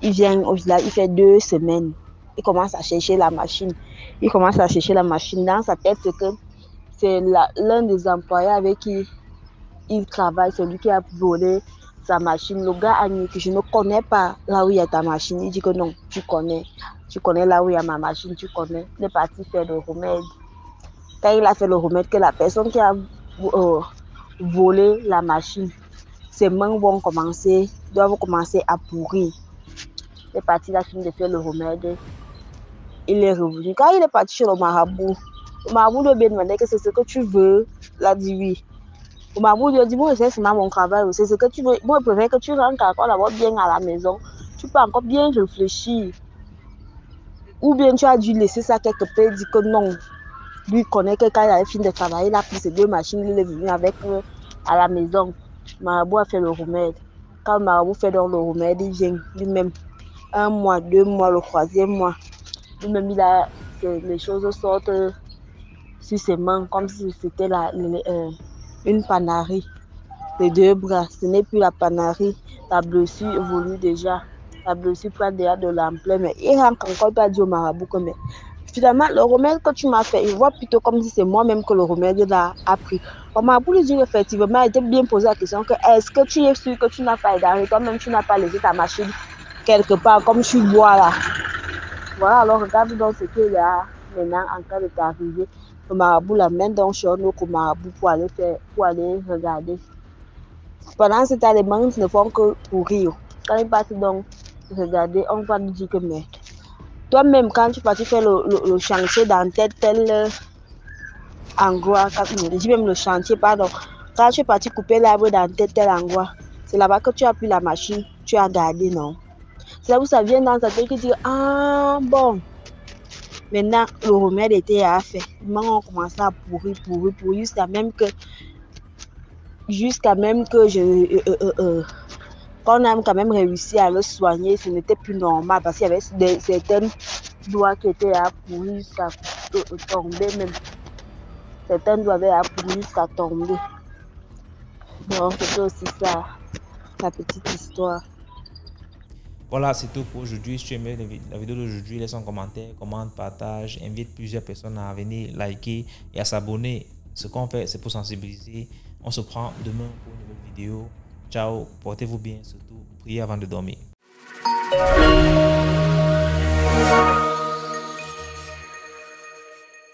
Speaker 6: Il vient au village, il fait 2 semaines. Il commence à chercher la machine. Dans sa tête, c'est que c'est l'un des employés avec qui il travaille, celui qui a volé sa machine. Le gars a dit que je ne connais pas là où il y a ta machine. Il dit que non, tu connais là où il y a ma machine, tu connais. Il est parti faire le remède. Quand il a fait le remède, que la personne qui a volé la machine, ses mains doivent commencer à pourrir. Il est parti, il a fini de faire le remède. Il est revenu. Quand il est parti chez le marabout lui a demandé que c'est ce que tu veux. Il a dit oui. Le marabout lui a dit, moi, c'est mon travail, c'est ce que tu veux. Moi, je préfère que tu rentres encore d'abord bien à la maison. Tu peux encore bien réfléchir. Ou bien tu as dû laisser ça quelque part, dire que non. Lui connaît que quand il avait fini de travailler, il a pris ses 2 machines, il est venu avec eux à la maison. Marabout a fait le remède. Quand le marabout fait donc le remède, il vient lui-même. 1 mois, 2 mois, le 3e mois. Lui-même, les choses sortent sur ses mains comme si c'était une panarie. Les 2 bras, ce n'est plus la panarie. La blessure évolue déjà. La blessure prend déjà de l'ampleur. Mais il rentre encore pas dit au marabout que mais finalement, le remède que tu m'as fait, il voit plutôt comme si c'est moi-même que le remède a pris. Le marabout lui dit effectivement, il était bien posé la question que est-ce que tu es sûr que tu n'as pas aidé toi-même, tu n'as pas laissé ta machine quelque part comme tu bois là. Voilà, alors regarde donc ce qu'il y a maintenant en train de t'arriver. Le marabout l'amène donc chez un autre marabout pour aller regarder. Pendant ce temps, les banques ne font que courir. Quand ils partent donc regarder, on va nous dire que mais toi-même, quand tu partis faire le chantier dans tel endroit, je dis même le chantier, pardon, quand tu es parti couper l'arbre dans tel endroit, c'est là-bas que tu as pris la machine, tu as gardé, non? C'est là où ça vient dans ta tête qui dit, ah bon, maintenant le remède était à faire. Maintenant on commence à pourrir, jusqu'à même que qu'on a quand même réussi à le soigner, ce n'était plus normal parce qu'il y avait certaines doigts qui étaient à pourrir jusqu'à tomber même. Certaines doigts avaient à pourrir jusqu'à tomber. Donc c'était aussi ça, la petite histoire.
Speaker 1: Voilà, c'est tout pour aujourd'hui. Si tu aimais la vidéo d'aujourd'hui, laisse un commentaire, commente, partage, invite plusieurs personnes à venir liker et à s'abonner. Ce qu'on fait, c'est pour sensibiliser. On se prend demain pour une nouvelle vidéo. Ciao, portez-vous bien, surtout priez avant de dormir.